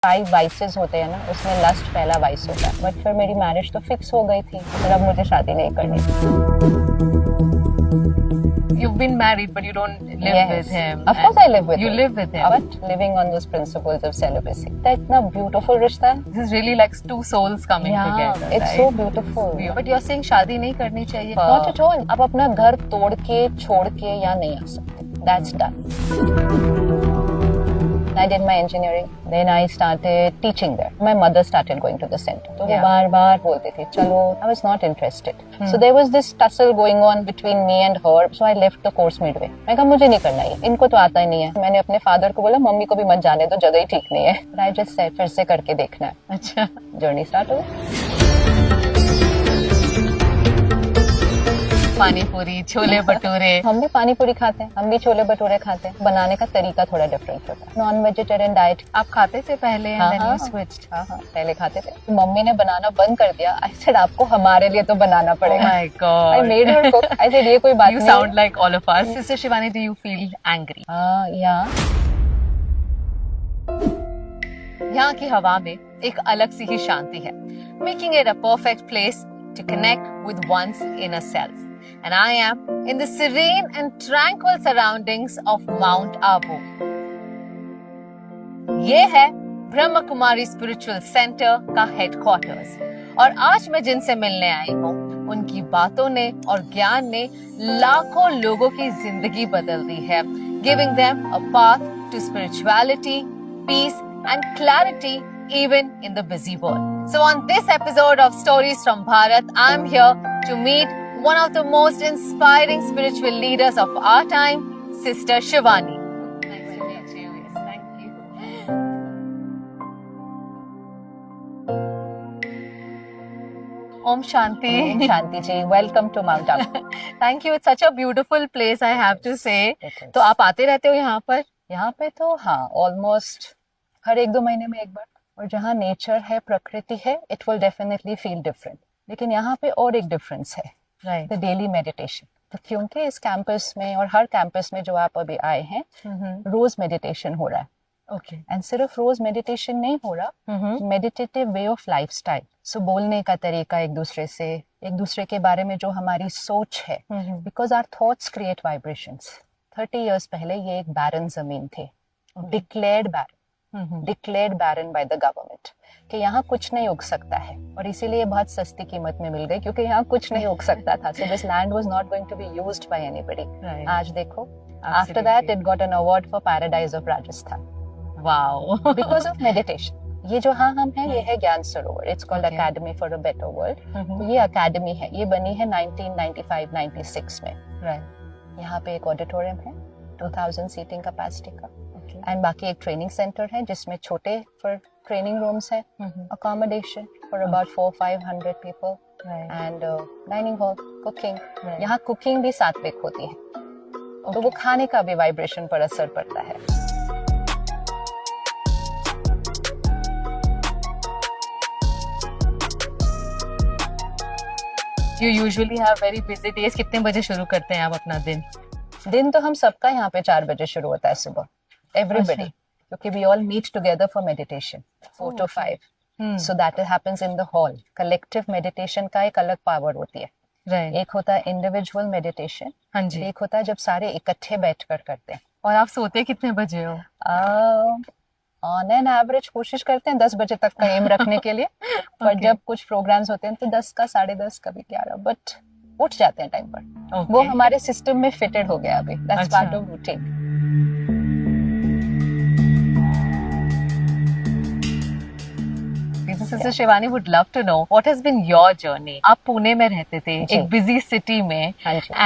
5 vices होते हैं ना, उसमें लस्ट पहला वाइस होता है। बट फिर मेरी मैरिज तो फिक्स हो गई थी, फिर अब मुझे शादी नहीं करनी थी। You've been married, but you don't live Yes. with him. Of course I live with You him. live with him. But living on those principles of celibacy. That इतना beautiful रिश्ता है। This is really like two souls coming Yeah, together. it's right? so beautiful. But you're saying शादी नहीं करनी चाहिए? Not at all. आप अपना घर तोड़ के छोड़ के यहाँ नहीं आ सकते. That's done. I did my engineering. Then I started teaching there. My mother started going to the center. तो वो बार-बार बोलती थी, चलो. I was not interested. So there was this tussle going on between me and her. So I left the course midway. मैं कहा मुझे नहीं करना ये. इनको तो आता ही नहीं है. मैंने अपने फादर को बोला, मम्मी को भी मत जाने दो, जगह ही ठीक नहीं है. But I just said, फिर से करके देखना है. अच्छा. जर्नी स्टार्ट हो गई. पानी पूरी, छोले भटूरे. हम भी पानी पूरी खाते हैं, हम भी छोले भटूरे खाते हैं. बनाने का तरीका थोड़ा डिफरेंट होता है. नॉन वेजिटेरियन डाइट आप खाते थे पहले? हाँ, and then हाँ, you switched. हाँ, पहले खाते थे. मम्मी ने बनाना बंद कर दिया. I said आपको हमारे लिए तो बनाना Oh पड़ेगा. my God. I made her cook. I said ये कोई बात You नहीं. sound like all of us. Sister Shivani, do you feel angry? yeah. यहाँ की हवा में एक अलग सी ही शांति है, making it a perfect place to connect with one's inner self. And I am in the serene and tranquil surroundings of Mount Abu. ये है Brahma Kumari spiritual centre का हेडक्वार्टर्स, और आज मैं जिनसे मिलने आई हूँ, उनकी बातों ने और ज्ञान ने लाखों लोगों की जिंदगी बदल दी है, giving them a path to spirituality, peace and clarity even in the busy world. So on this episode of Stories from Bharat, I'm here to meet one of the most inspiring spiritual leaders of our time, Sister Shivani. Nice to meet you. Yes, thank you. Om Shanti. Shanti ji, welcome to mount Abu. Thank you. It's such a beautiful place, I have to say. तो आप आते रहते हो यहाँ पर? यहाँ पे तो हाँ, ऑलमोस्ट हर 1-2 महीने में एक बार. और जहाँ नेचर है, प्रकृति है, it will definitely feel different. लेकिन यहाँ पे और एक डिफरेंस है, द डेली मेडिटेशन. तो क्योंकि इस कैंपस में और हर कैंपस में जो आप अभी आए हैं, रोज मेडिटेशन हो रहा है. ओके. एंड सिर्फ रोज मेडिटेशन नहीं हो रहा, मेडिटेटिव वे ऑफ लाइफस्टाइल. सो बोलने का तरीका एक दूसरे के बारे में जो हमारी सोच है, because our thoughts create vibrations. 30 years पहले ये एक बैरन जमीन थे, declared barren by the government, कि यहाँ कुछ नहीं उग सकता है, और इसीलिए बहुत सस्ती कीमत में मिल गई, क्योंकि यहाँ कुछ नहीं उग सकता था. So this land was not going to be used by anybody. आज देखो, after that it got an award for paradise of Rajasthan. Wow. Because of meditation. ये जो हाँ हम हैं, ये है Gyan Sarovar. It's called academy for a better world. ये अकेडमी है, ये बनी है 1995-96 में. यहाँ पे एक ऑडिटोरियम है 2000 सीटिंग कैपेसिटी का, एंड बाकी एक ट्रेनिंग सेंटर है जिसमें छोटे फॉर ट्रेनिंग रूम्स है, accommodation for about 400-500 people, and dining hall, cooking. यहाँ कुकिंग भी सात्विक होती है, तो वो खाने का भी वाइब्रेशन पर असर पड़ता है. You usually have very busy days. कितने बजे शुरू करते हैं आप अपना दिन तो हम सबका यहाँ पे 4 बजे शुरू होता है सुबह, एवरीबडी, क्योंकि we all meet together for meditation 4 to 5. So that happens in the hall. Collective meditation का एक अलग पावर होती है. एक होता है इंडिविजुअल मेडिटेशन, हाँ जी. एक होता है जब सारे इकट्ठे बैठकर करते हैं. और आप सोते कितने बजे हो? ऑन एन एवरेज कोशिश करते हैं 10 बजे तक का एम रखने के लिए. पर जब कुछ प्रोग्राम्स होते हैं तो 10 का 10:30, कभी 11, बट उठ जाते हैं टाइम पर. वो हमारे सिस्टम में फिटेड हो गया अभी. That's part of routine. Sister Shivani would love to know what has been your journey. आप पुणे में रहते थे, एक busy city में,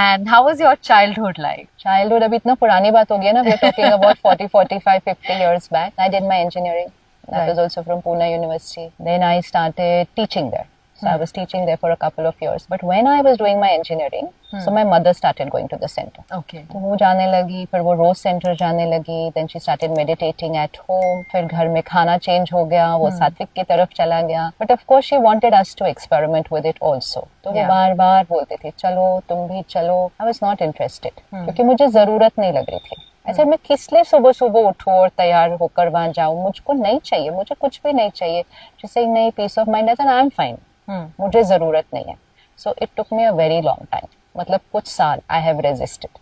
and how was your childhood like? Childhood अभी इतना पुरानी बात हो गई है ना. We are talking about 40, 45, 50 years back. I did my engineering. That was also from Pune University. Then I started teaching there. So I was teaching there for a couple of years. But when I was doing my engineering, so my mother started going to the center. Okay. तो वो जाने लगी, फिर वो रोज centre जाने लगी. Then she started meditating at home. फिर घर में खाना चेंज हो गया, वो सात्विक की तरफ चला गया. But of course she wanted us to experiment with it also. तो वो बार-बार बोलते थे, चलो तुम भी चलो. I was not interested, क्योंकि मुझे जरूरत नहीं लग रही थी. ऐसे मैं किस लिए सुबह सुबह उठूं और तैयार होकर वहां जाऊं, मुझको नहीं चाहिए, मुझे कुछ भी नहीं चाहिए। जैसे नहीं, peace of mind I am fine, मुझे जरूरत नहीं है। So it took me a very long time, मतलब कुछ साल आई हैव रेजिस्टेड।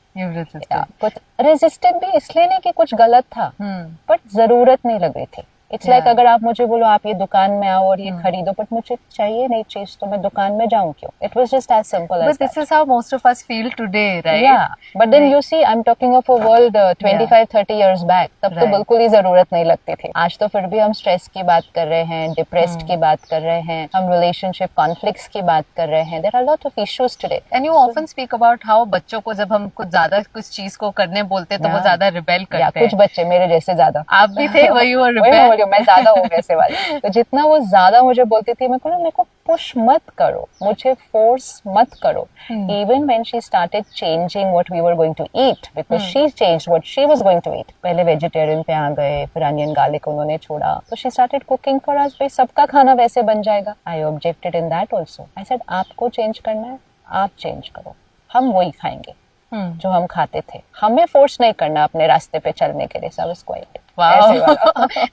रेजिस्टेड भी इसलिए नहीं कि कुछ गलत था, बट जरूरत नहीं लग रही थी। इट्स लाइक अगर आप मुझे बोलो आप ये दुकान में आओ और ये खरीदो, बट मुझे चाहिए नहीं चीज, तो मैं दुकान में जाऊं क्यों? It was just as simple as that. But this is how most of us feel today, right? या but then you see, I am talking of a world 25-30 years back, तब तो बिल्कुल ही जरूरत नहीं लगती थी। आज तो फिर भी हम स्ट्रेस की बात कर रहे हैं, डिप्रेस्ड की बात कर रहे हैं, हम रिलेशनशिप कॉन्फ्लिक्ट्स की बात कर रहे हैं। There are lot of issues today. And you often speak about how बच्चों को जब हम कुछ ज्यादा कुछ चीज को करने बोलते हैं तो वो ज्यादा रिबेल करते हैं। कुछ बच्चे मेरे जैसे ज्यादा, आप भी थे वही, और मैं ज्यादा हो वैसे वाली। तो जितना वो ज्यादा मुझे बोलती थी, मैं मेरे को पुश मत करो, मुझे फोर्स मत करो। Even when she started changing what we were going to eat, because she changed what she was going to eat. पहले वेजिटेरियन पे आ गए, फिर अनियन गार्लिक उन्होंने छोड़ा, तो she started cooking for us. भाई सबका खाना वैसे बन जाएगा। I objected in that also. I said आपको चेंज करना है, आप चेंज करो, हम वही खाएंगे जो हम खाते थे, हमें फोर्स नहीं करना अपने रास्ते पे चलने के लिए। सब is quite. Wow.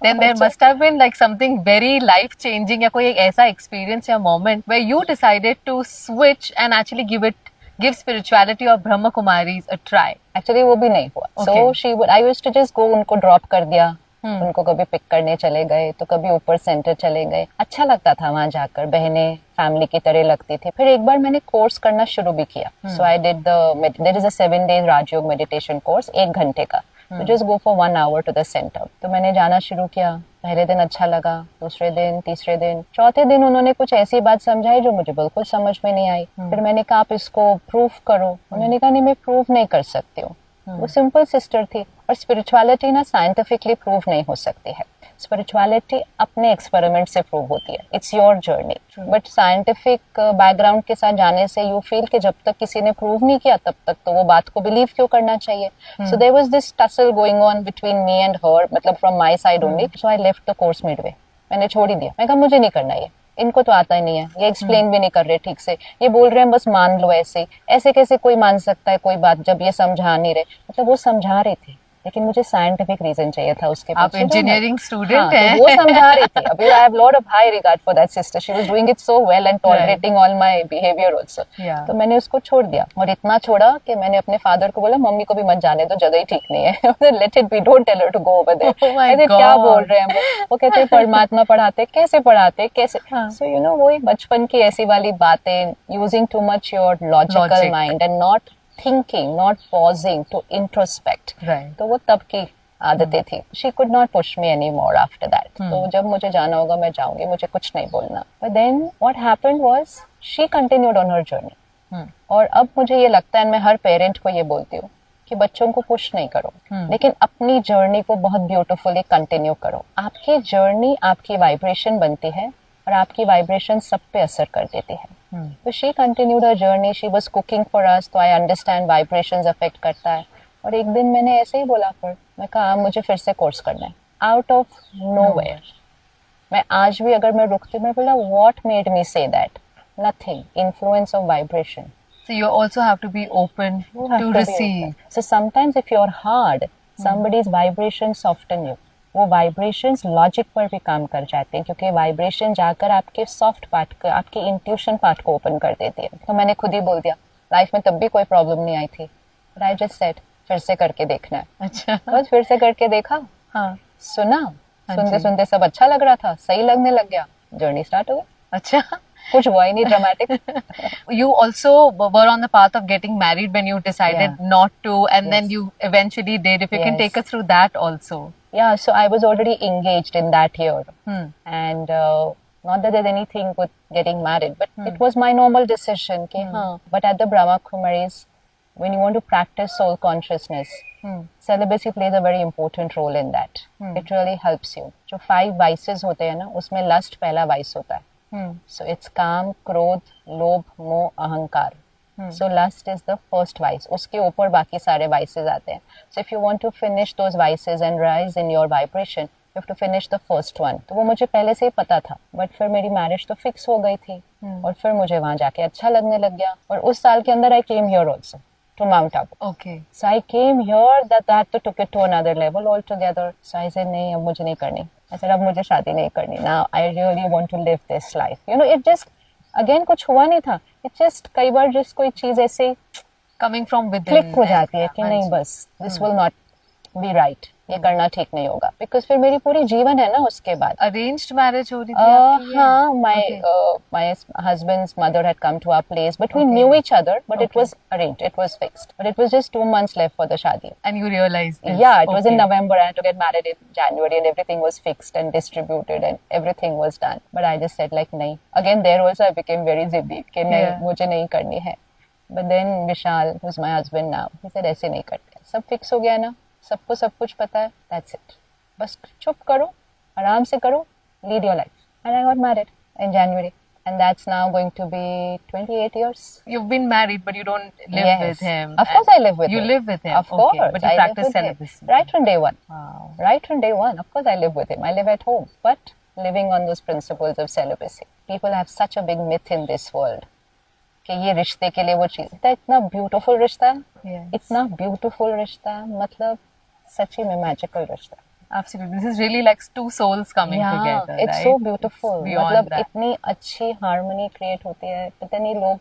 Then there must have been like something very life changing, या कोई एक ऐसा experience या moment where you decided to switch and actually give spirituality or Brahma Kumaris a try. Actually वो भी नहीं हुआ। So I used to just go, उनको ड्रॉप कर दिया, उनको कभी पिक करने चले गए, तो कभी ऊपर सेंटर चले गए। अच्छा लगता था वहां जाकर, बहनें फैमिली की तरह लगती थी। फिर एक बार मैंने कोर्स करना शुरू भी किया। So I did there is a 7 days Rajyoga meditation course, 1 घंटे का। Just go for 1 hour to the centre. तो मैंने जाना शुरू किया। पहले दिन अच्छा लगा, दूसरे दिन, तीसरे दिन, चौथे दिन उन्होंने कुछ ऐसी बात समझाई जो मुझे बिल्कुल समझ में नहीं आई। फिर मैंने कहा आप इसको प्रूव करो। उन्होंने कहा नहीं, मैं प्रूव नहीं कर सकती हूँ। वो सिंपल सिस्टर थी। और स्पिरिचुअलिटी ना साइंटिफिकली प्रूव नहीं हो सकती है। स्पिरिचुअलिटी अपने एक्सपेरिमेंट से प्रूव होती है। It's your journey. But scientific background के साथ जाने से यू फील कि जब तक किसी ने प्रूव नहीं किया तब तक तो वो बात को बिलीव क्यों करना चाहिए। So there was this tussle going on between me and her, मतलब from my side only. So I left the course midway. मैंने छोड़ ही दिया। मैं कहा मुझे नहीं करना ये, इनको तो आता ही नहीं है, ये एक्सप्लेन भी नहीं कर रहे ठीक से, ये बोल रहे हैं बस मान लो। ऐसे कैसे कोई मान सकता है कोई बात जब ये समझा नहीं रहे। मतलब वो समझा रहे थे लेकिन मुझे साइंटिफिक रीजन चाहिए था उसके पीछे। आप इंजीनियरिंग स्टूडेंट हैं। तो वो समझा रही थी। अभी I have lot of high regard for that sister. She was doing it so well and tolerating all my behaviour also. तो मैंने उसको छोड़ दिया। और इतना छोड़ा कि मैंने अपने फादर को बोला मम्मी को भी मत जाने दो, जगह ही ठीक नहीं है। Let it be, don't tell her to go over there. ऐसे क्या बोल रहे हैं वो कहते हैं परमात्मा पढ़ाते, कैसे पढ़ाते, कैसे। सो यू नो, वो एक बचपन की ऐसी वाली बातें, using too much your logical mind and not thinking, not pausing to introspect. तो वो तब की आदतें थी। She could not push me any more after that. तो जब मुझे जाना होगा मैं जाऊंगी, मुझे कुछ नहीं बोलना। But then what happened was she continued on her journey. और अब मुझे ये लगता है, मैं हर पेरेंट को ये बोलती हूँ कि बच्चों को पुश नहीं करो, लेकिन अपनी जर्नी को बहुत ब्यूटीफुली कंटिन्यू करो। आपकी जर्नी आपकी वाइब्रेशन बनती है और आपकी वाइब्रेशन सब पे असर कर देती है। तो she continued her journey, she was cooking for अस। तो आई अंडरस्टैंड वाइब्रेशंस अफेक्ट करता है। और एक दिन मैंने ऐसे ही बोला, फिर मैं कहा मुझे फिर से कोर्स करना है, आउट ऑफ नोवेयर। मैं आज भी अगर मैं रुकती हूँ, मैं बोला what made me say that? Nothing, influence of vibration. So you also have to be open to receive. So sometimes if you're hard, somebody's vibration soften you. वो वाइब्रेशंस लॉजिक पर भी काम कर जाते हैं, क्योंकि वाइब्रेशन जाकर आपके सॉफ्ट पार्ट को, आपके इंट्यूशन पार्ट को ओपन कर देती है। तो मैंने खुद ही बोल दिया। लाइफ में तब भी कोई प्रॉब्लम नहीं आई थी, बट आई जस्ट सेड फिर से करके देखना है। अच्छा। बस फिर से करके देखा। हाँ, सुना, सुनते सुनते सब अच्छा लग रहा था, सही लगने लग गया, जर्नी स्टार्ट हो गई। अच्छा, कुछ हुआ ही नहीं dramatic. You also were on the path of getting married when you decided not to, and then you eventually did. If you can take us through that also. Yeah, so I was already engaged in that year, and not that there's anything with getting married, but it was my normal decision. But at the Brahma Kumaris, when you want to practice soul consciousness, celibacy plays a very important role in that. It really helps you. जो 5 vices होते हैं ना, उसमें lust पहला vice होता है. So it's काम, क्रोध, लोभ, मोह, अहंकार. So lust is the first vice. उसके ऊपर बाकी सारे vices आते हैं. So if you want to finish those vices and rise in your vibration, you have to finish the first one. तो वो मुझे पहले से ही पता था, but फिर मेरी मैरिज तो फिक्स हो गई थी, और फिर मुझे वहां जाके अच्छा लगने लग गया। और उस साल के अंदर I came here also to Mount Abu. Okay. So I came here that took it to another level altogether. So I said नहीं, अब मुझे नहीं करनी. I said अब मुझे शादी नहीं करनी. Now I really want to live this life. You know, it just again कुछ हुआ नहीं था. It just कई बार जिस कोई चीज ऐसे coming from within क्लिक हो जाती है कि नहीं बस this will not be right. ये करना ठीक नहीं होगा. Because फिर मेरी पूरी जीवन है ना उसके बाद. Arranged marriage हो रही थी आपकी? हाँ, my husband's mother had come to our place, but we knew each other, but it was arranged, it was fixed. But it was just 2 months left for the shadi. And you realized this? Yeah, it was in November. I had to get married in January, and everything was fixed and distributed, and everything was done. But I just said like, nahi. Again, there also I became very ziddy कि नहीं, मुझे नहीं करनी है. But then Vishal, who's my husband now, he said ऐसे नहीं करते. सब fix हो गया ना, सबको सब कुछ पता है. That's it. बस चुप करो, आराम से करो, lead your life. And I got married in January. And that's now going to be 28 years. You've been married, but you don't live with him. Of course I live with him. You live with him? Of course. But you practice celibacy? Right from day one. Wow. Right from day one. Of course I live with him. I live at home. But living on those principles of celibacy. People have such a big myth in this world. कि ये रिश्ते के लिए वो चीज इतना beautiful रिश्ता है, इतना ब्यूटीफुल रिश्ता है, मतलब सच्ची में मैजिकल रिश्ता. Absolutely, this is really like two souls coming together. It's right? so beautiful. मतलब that. इतनी अच्छी हार्मनी क्रिएट होती है. पता नहीं लोग,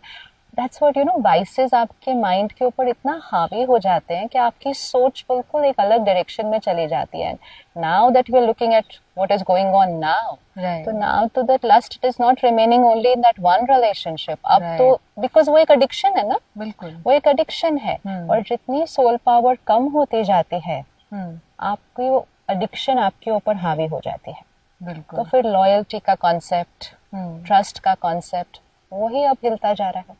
that's what you know, vices आपके माइंड के ऊपर इतना हावी हो जाते हैं कि आपकी सोच बिल्कुल एक अलग डायरेक्शन में चली जाती है. Now that we are looking at what is going on now, right. तो now to that lust it is not remaining only in that one relationship. अब तो because वो एक addiction है ना, बिल्कुल वो एक addiction है. और जितनी soul power कम होती जाती है, आपकी वो एडिक्शन आपके ऊपर हावी हो जाती है. बिल्कुल. तो फिर लॉयल्टी का कॉन्सेप्ट, ट्रस्ट का कॉन्सेप्ट, वही अब हिलता जा रहा है.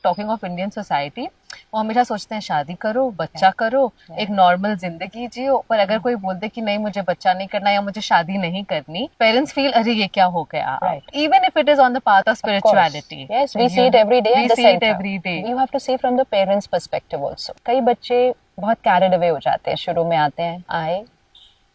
टॉकिंग ऑफ इंडियन सोसाइटी, वो हमेशा सोचते हैं शादी करो, बच्चा करो, एक नॉर्मल जिंदगी जियो. पर अगर कोई बोल दे कि नहीं मुझे बच्चा नहीं करना या मुझे शादी नहीं करनी, पेरेंट्स फील अरे ये क्या हो गया. Even if it is on the path of spirituality. Yes, we see it every day. We see it every day. You have to see from the parents perspective also. कई बच्चे बहुत carried away हो जाते हैं. शुरू में आते हैं, आए,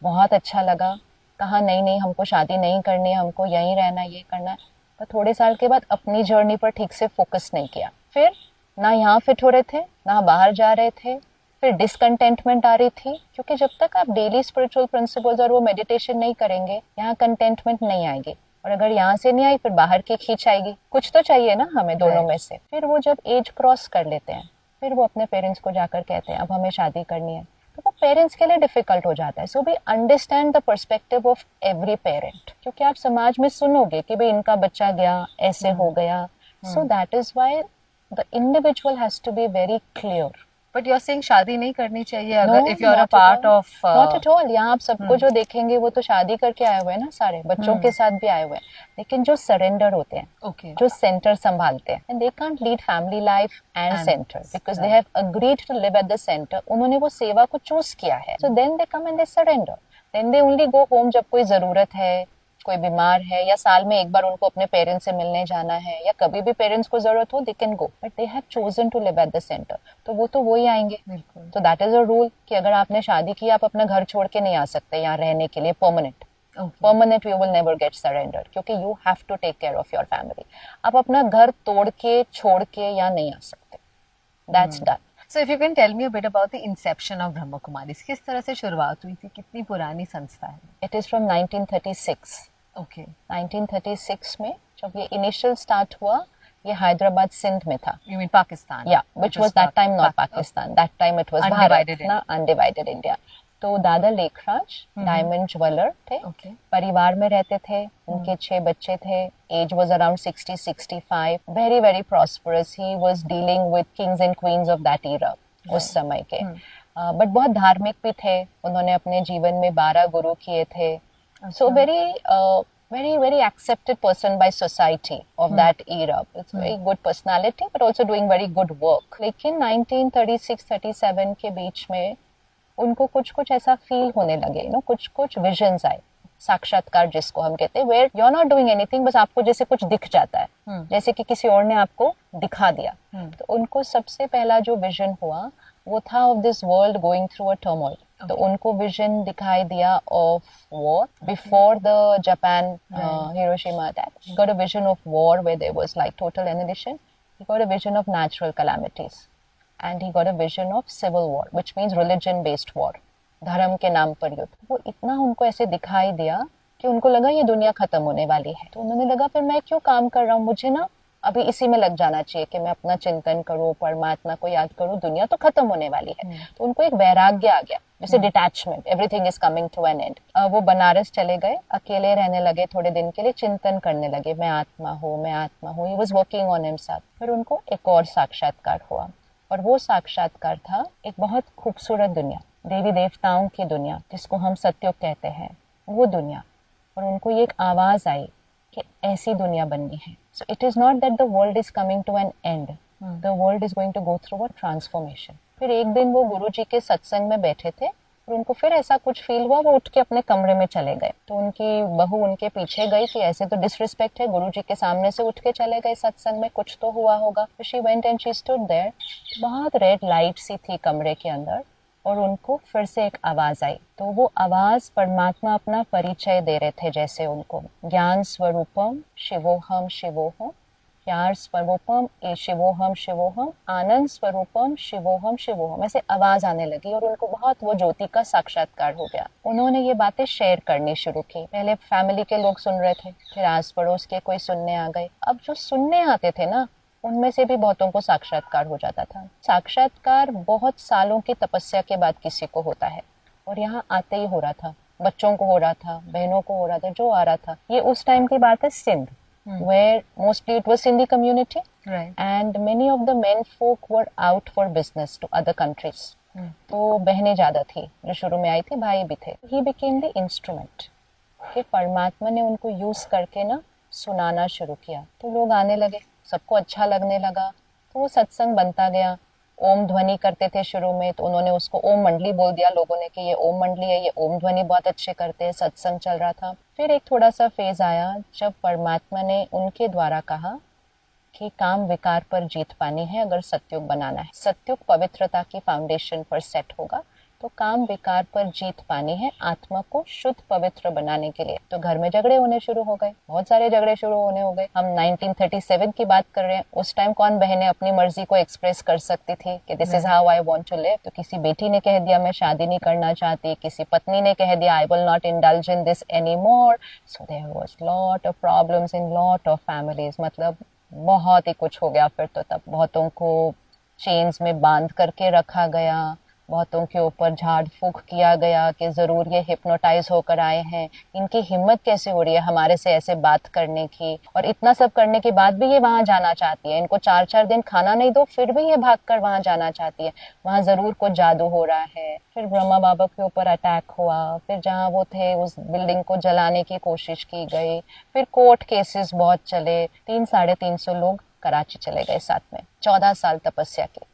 बहुत अच्छा लगा, कहा नहीं नहीं हमको शादी नहीं करनी, हमको यहीं रहना, ये करना है. पर थोड़े साल के बाद अपनी जर्नी पर ठीक से फोकस नहीं किया. फिर ना यहाँ फिट हो रहे थे, ना बाहर जा रहे थे. फिर डिसकंटेंटमेंट आ रही थी, क्योंकि जब तक आप डेली स्पिरिचुअल प्रिंसिपल्स और वो मेडिटेशन नहीं करेंगे, यहाँ कंटेंटमेंट नहीं आएगी. और अगर यहाँ से नहीं आई, फिर बाहर की खींच आएगी. कुछ तो चाहिए ना हमें दोनों में से. फिर वो जब एज क्रॉस कर लेते हैं, फिर वो अपने पेरेंट्स को जाकर कहते हैं अब हमें शादी करनी है. तो वो पेरेंट्स के लिए डिफिकल्ट हो जाता है. So we understand the perspective of every parent, क्योंकि आप समाज में सुनोगे कि भाई इनका बच्चा गया, ऐसे हो गया. So that is why the individual has to be very clear. But you're saying शादी नहीं करनी चाहिए अगर if you're a part of not at all. यहाँ आप सबको जो देखेंगे वो तो शादी करके आए हुए हैं ना, सारे बच्चों के साथ भी आए हुए हैं. लेकिन जो सरेंडर होते हैं, जो सेंटर संभालते हैं, and they can't lead family life and center because they have agreed to live at the center. उन्होंने वो सेवा को चूज किया है. So then they come and they surrender. Then they only go home जब कोई जरूरत है, कोई बीमार है, या साल में एक बार उनको अपने पेरेंट्स से मिलने जाना है, या कभी भी पेरेंट्स को जरूरत हो, they can go. But they have chosen to live at the centre. तो वो तो वही आएंगे. तो दैट इज अ रूल कि अगर आपने शादी की, आप अपना घर छोड़ के नहीं आ सकते यहाँ रहने के लिए permanent. Permanent you will never get surrender, क्योंकि you have to take care of your family. आप अपना घर तोड़ के छोड़ के यहाँ नहीं आ सकते. That's done. So if you can tell me a bit about the inception of Brahma Kumaris, किस तरह से शुरुआत हुई थी, कितनी पुरानी संस्था है? It is from 1936. Okay. 1936 में जब ये इनिशियल स्टार्ट हुआ, ये हैदराबाद सिंध में था. You mean Pakistan? Yeah, which was that time not Pakistan. That time it was undivided India. तो दादा लेखराज डायमंड ज्वेलर थे. परिवार में रहते थे. उनके 6 बच्चे थे. Age was around 60-65. Very very prosperous. He was dealing with kings and queens of that era उस समय के. बट बहुत धार्मिक भी थे. उन्होंने अपने जीवन में 12 गुरु किए थे. So very accepted person by society of that era. It's very good personality, but also doing very good work. लेकिन 1936-37 के बीच में उनको कुछ ऐसा फील होने लगे, कुछ विजन्स आए, साक्षात्कार जिसको हम कहते हैं, where you're not doing anything, बस आपको जैसे कुछ दिख जाता है, जैसे कि किसी और ने आपको दिखा दिया. तो उनको सबसे पहला जो विजन हुआ वो था of this world going through a turmoil. तो उनको विजन दिखाई दिया of war before the Japan Hiroshima attack. He got a vision of war where there was like total annihilation. He got a vision of natural calamities. And he got a vision of civil war, which means religion based war. धर्म के नाम पर युद्ध. वो इतना उनको ऐसे दिखाई दिया कि उनको लगा ये दुनिया खत्म होने वाली है. तो उन्होंने लगा फिर मैं क्यों काम कर रहा हूँ, मुझे ना अभी इसी में लग जाना चाहिए कि मैं अपना चिंतन करूँ, परमात्मा को याद करूँ, दुनिया तो खत्म होने वाली है. तो उनको एक वैराग्य आ गया, जैसे detachment, everything is coming to an end. वो बनारस चले गए, अकेले रहने लगे, थोड़े दिन के लिए चिंतन करने लगे, मैं आत्मा हूँ, मैं आत्मा हूँ. He was working on himself. फिर उनको एक और साक्षात्कार हुआ, और वो साक्षात्कार था एक बहुत खूबसूरत दुनिया, देवी देवताओं की दुनिया, जिसको हम सत्युग कहते हैं, वो दुनिया. और उनको ये एक आवाज आई कि ऐसी दुनिया बननी है. So it is not that the world is coming to an end, the world is going to go through a transformation. फिर एक दिन वो गुरुजी के सत्संग में बैठे थे, और उनको फिर ऐसा कुछ फील हुआ, वो उठ के अपने कमरे में चले गए. तो उनकी बहू उनके पीछे गई कि ऐसे तो डिसरिस्पेक्ट है, गुरुजी के सामने से उठ के चले गए सत्संग में, कुछ तो हुआ होगा. She went and she stood there. बहुत रेड लाइट सी थी कमरे के अंदर, और उनको फिर से एक आवाज आई. तो वो आवाज परमात्मा अपना परिचय दे रहे थे, जैसे उनको ज्ञान स्वरूपम शिवोहम शिवोहम, प्यार स्वरूपम ए शिवोहम शिवोहम, आनंद स्वरूपम शिवोहम शिवोहम, ऐसे आवाज आने लगी. और उनको बहुत वो ज्योति का साक्षात्कार हो गया. उन्होंने ये बातें शेयर करनी शुरू की. पहले फैमिली के लोग सुन रहे थे, फिर आस पड़ोस के कोई सुनने आ गए. अब जो सुनने आते थे ना, उनमें से भी बहुतों को साक्षात्कार हो जाता था. साक्षात्कार बहुत सालों की तपस्या के बाद किसी को होता है, और यहाँ आते ही हो रहा था. बच्चों को हो रहा था, बहनों को हो रहा था, जो आ रहा था. ये उस टाइम की बात है, Sindh, where mostly it was Sindhi community, right, and many of the men folk were out for business to other countries. तो बहनें ज्यादा थी जो शुरू में आई थी, भाई भी थे. He became the instrument. कि परमात्मा ने उनको यूज करके ना सुनाना शुरू किया. तो लोग आने लगे, सबको अच्छा लगने लगा. तो वो सत्संग बनता गया. ओम ध्वनि करते थे शुरू में, तो उन्होंने उसको ओम मंडली बोल दिया लोगों ने कि ये ओम मंडली है, ये ओम ध्वनि बहुत अच्छे करते हैं. सत्संग चल रहा था. फिर एक थोड़ा सा फेज आया जब परमात्मा ने उनके द्वारा कहा कि काम विकार पर जीत पानी है अगर सत्युग बनाना है. सत्युग पवित्रता की फाउंडेशन पर सेट होगा, तो काम विकार पर जीत पानी है आत्मा को शुद्ध पवित्र बनाने के लिए. तो घर में झगड़े होने शुरू हो गए, बहुत सारे झगड़े शुरू होने हो गए. हम 1937 की बात कर रहे हैं. उस टाइम कौन बहनें अपनी मर्जी को एक्सप्रेस कर सकती थी कि this is how I want to live. तो किसी बेटी ने कह दिया मैं शादी नहीं करना चाहती, किसी पत्नी ने कह दिया I will not indulge in this any more. So there was lot of problems in lot of families. मतलब बहुत ही कुछ हो गया. फिर तो तब बहुतों को चेन्स में बांध करके रखा गया, बहुतों के ऊपर झाड़ फूक किया गया कि जरूर ये हिप्नोटाइज होकर आए हैं, इनकी हिम्मत कैसे हो रही है हमारे से ऐसे बात करने की. और इतना सब करने के बाद भी ये वहां जाना चाहती है. इनको 4-4 दिन खाना नहीं दो, फिर भी ये भागकर वहां जाना चाहती है. वहां जरूर कुछ जादू हो रहा है. फिर ब्रह्मा बाबा के ऊपर अटैक हुआ. फिर जहाँ वो थे उस बिल्डिंग को जलाने की कोशिश की गई. फिर कोर्ट केसेस बहुत चले. 300-350 लोग कराची चले गए साथ में. 14 साल तपस्या की,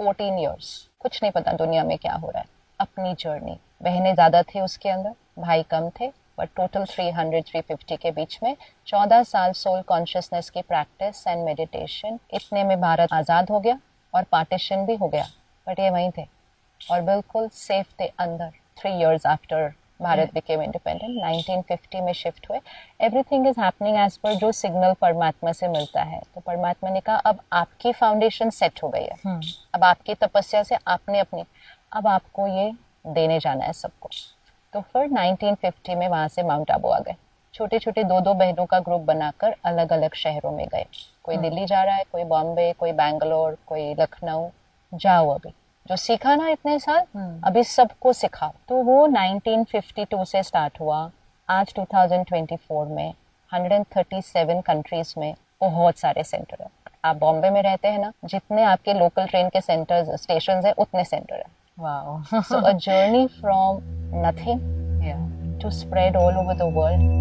14 years. कुछ नहीं पता दुनिया में क्या हो रहा है. अपनी जर्नी. बहनें ज्यादा थे उसके अंदर, भाई कम थे, बट टोटल 300-350 के बीच में 14 साल सोल कॉन्शियसनेस की प्रैक्टिस एंड मेडिटेशन. इतने में भारत आजाद हो गया और पार्टीशन भी हो गया, बट ये वहीं थे और बिल्कुल सेफ थे अंदर. 3 years after Bharat became independent, 1950 में शिफ्ट हुए. Everything is happening as per जो सिग्नल परमात्मा से मिलता है. तो परमात्मा ने कहा अब आपकी फाउंडेशन सेट हो गई है, अब आपकी तपस्या से आपने अपनी, अब आपको ये देने जाना है सबको. तो फिर 1950 में वहां से माउंट आबू आ गए. छोटे छोटे 2-2 बहनों का ग्रुप बनाकर अलग अलग शहरों में गए. कोई दिल्ली जा रहा है, कोई बॉम्बे, कोई बैंगलोर, कोई लखनऊ. जाओ, अभी जो सीखा ना इतने साल, अभी सबको सिखाओ. तो वो 1952 से स्टार्ट हुआ. आज 2024 में 137 कंट्रीज में बहुत सारे सेंटर है. आप बॉम्बे में रहते हैं ना, जितने आपके लोकल ट्रेन के सेंटर स्टेशन है उतने सेंटर है. Wow. So a journey from nothing to spread all over the world.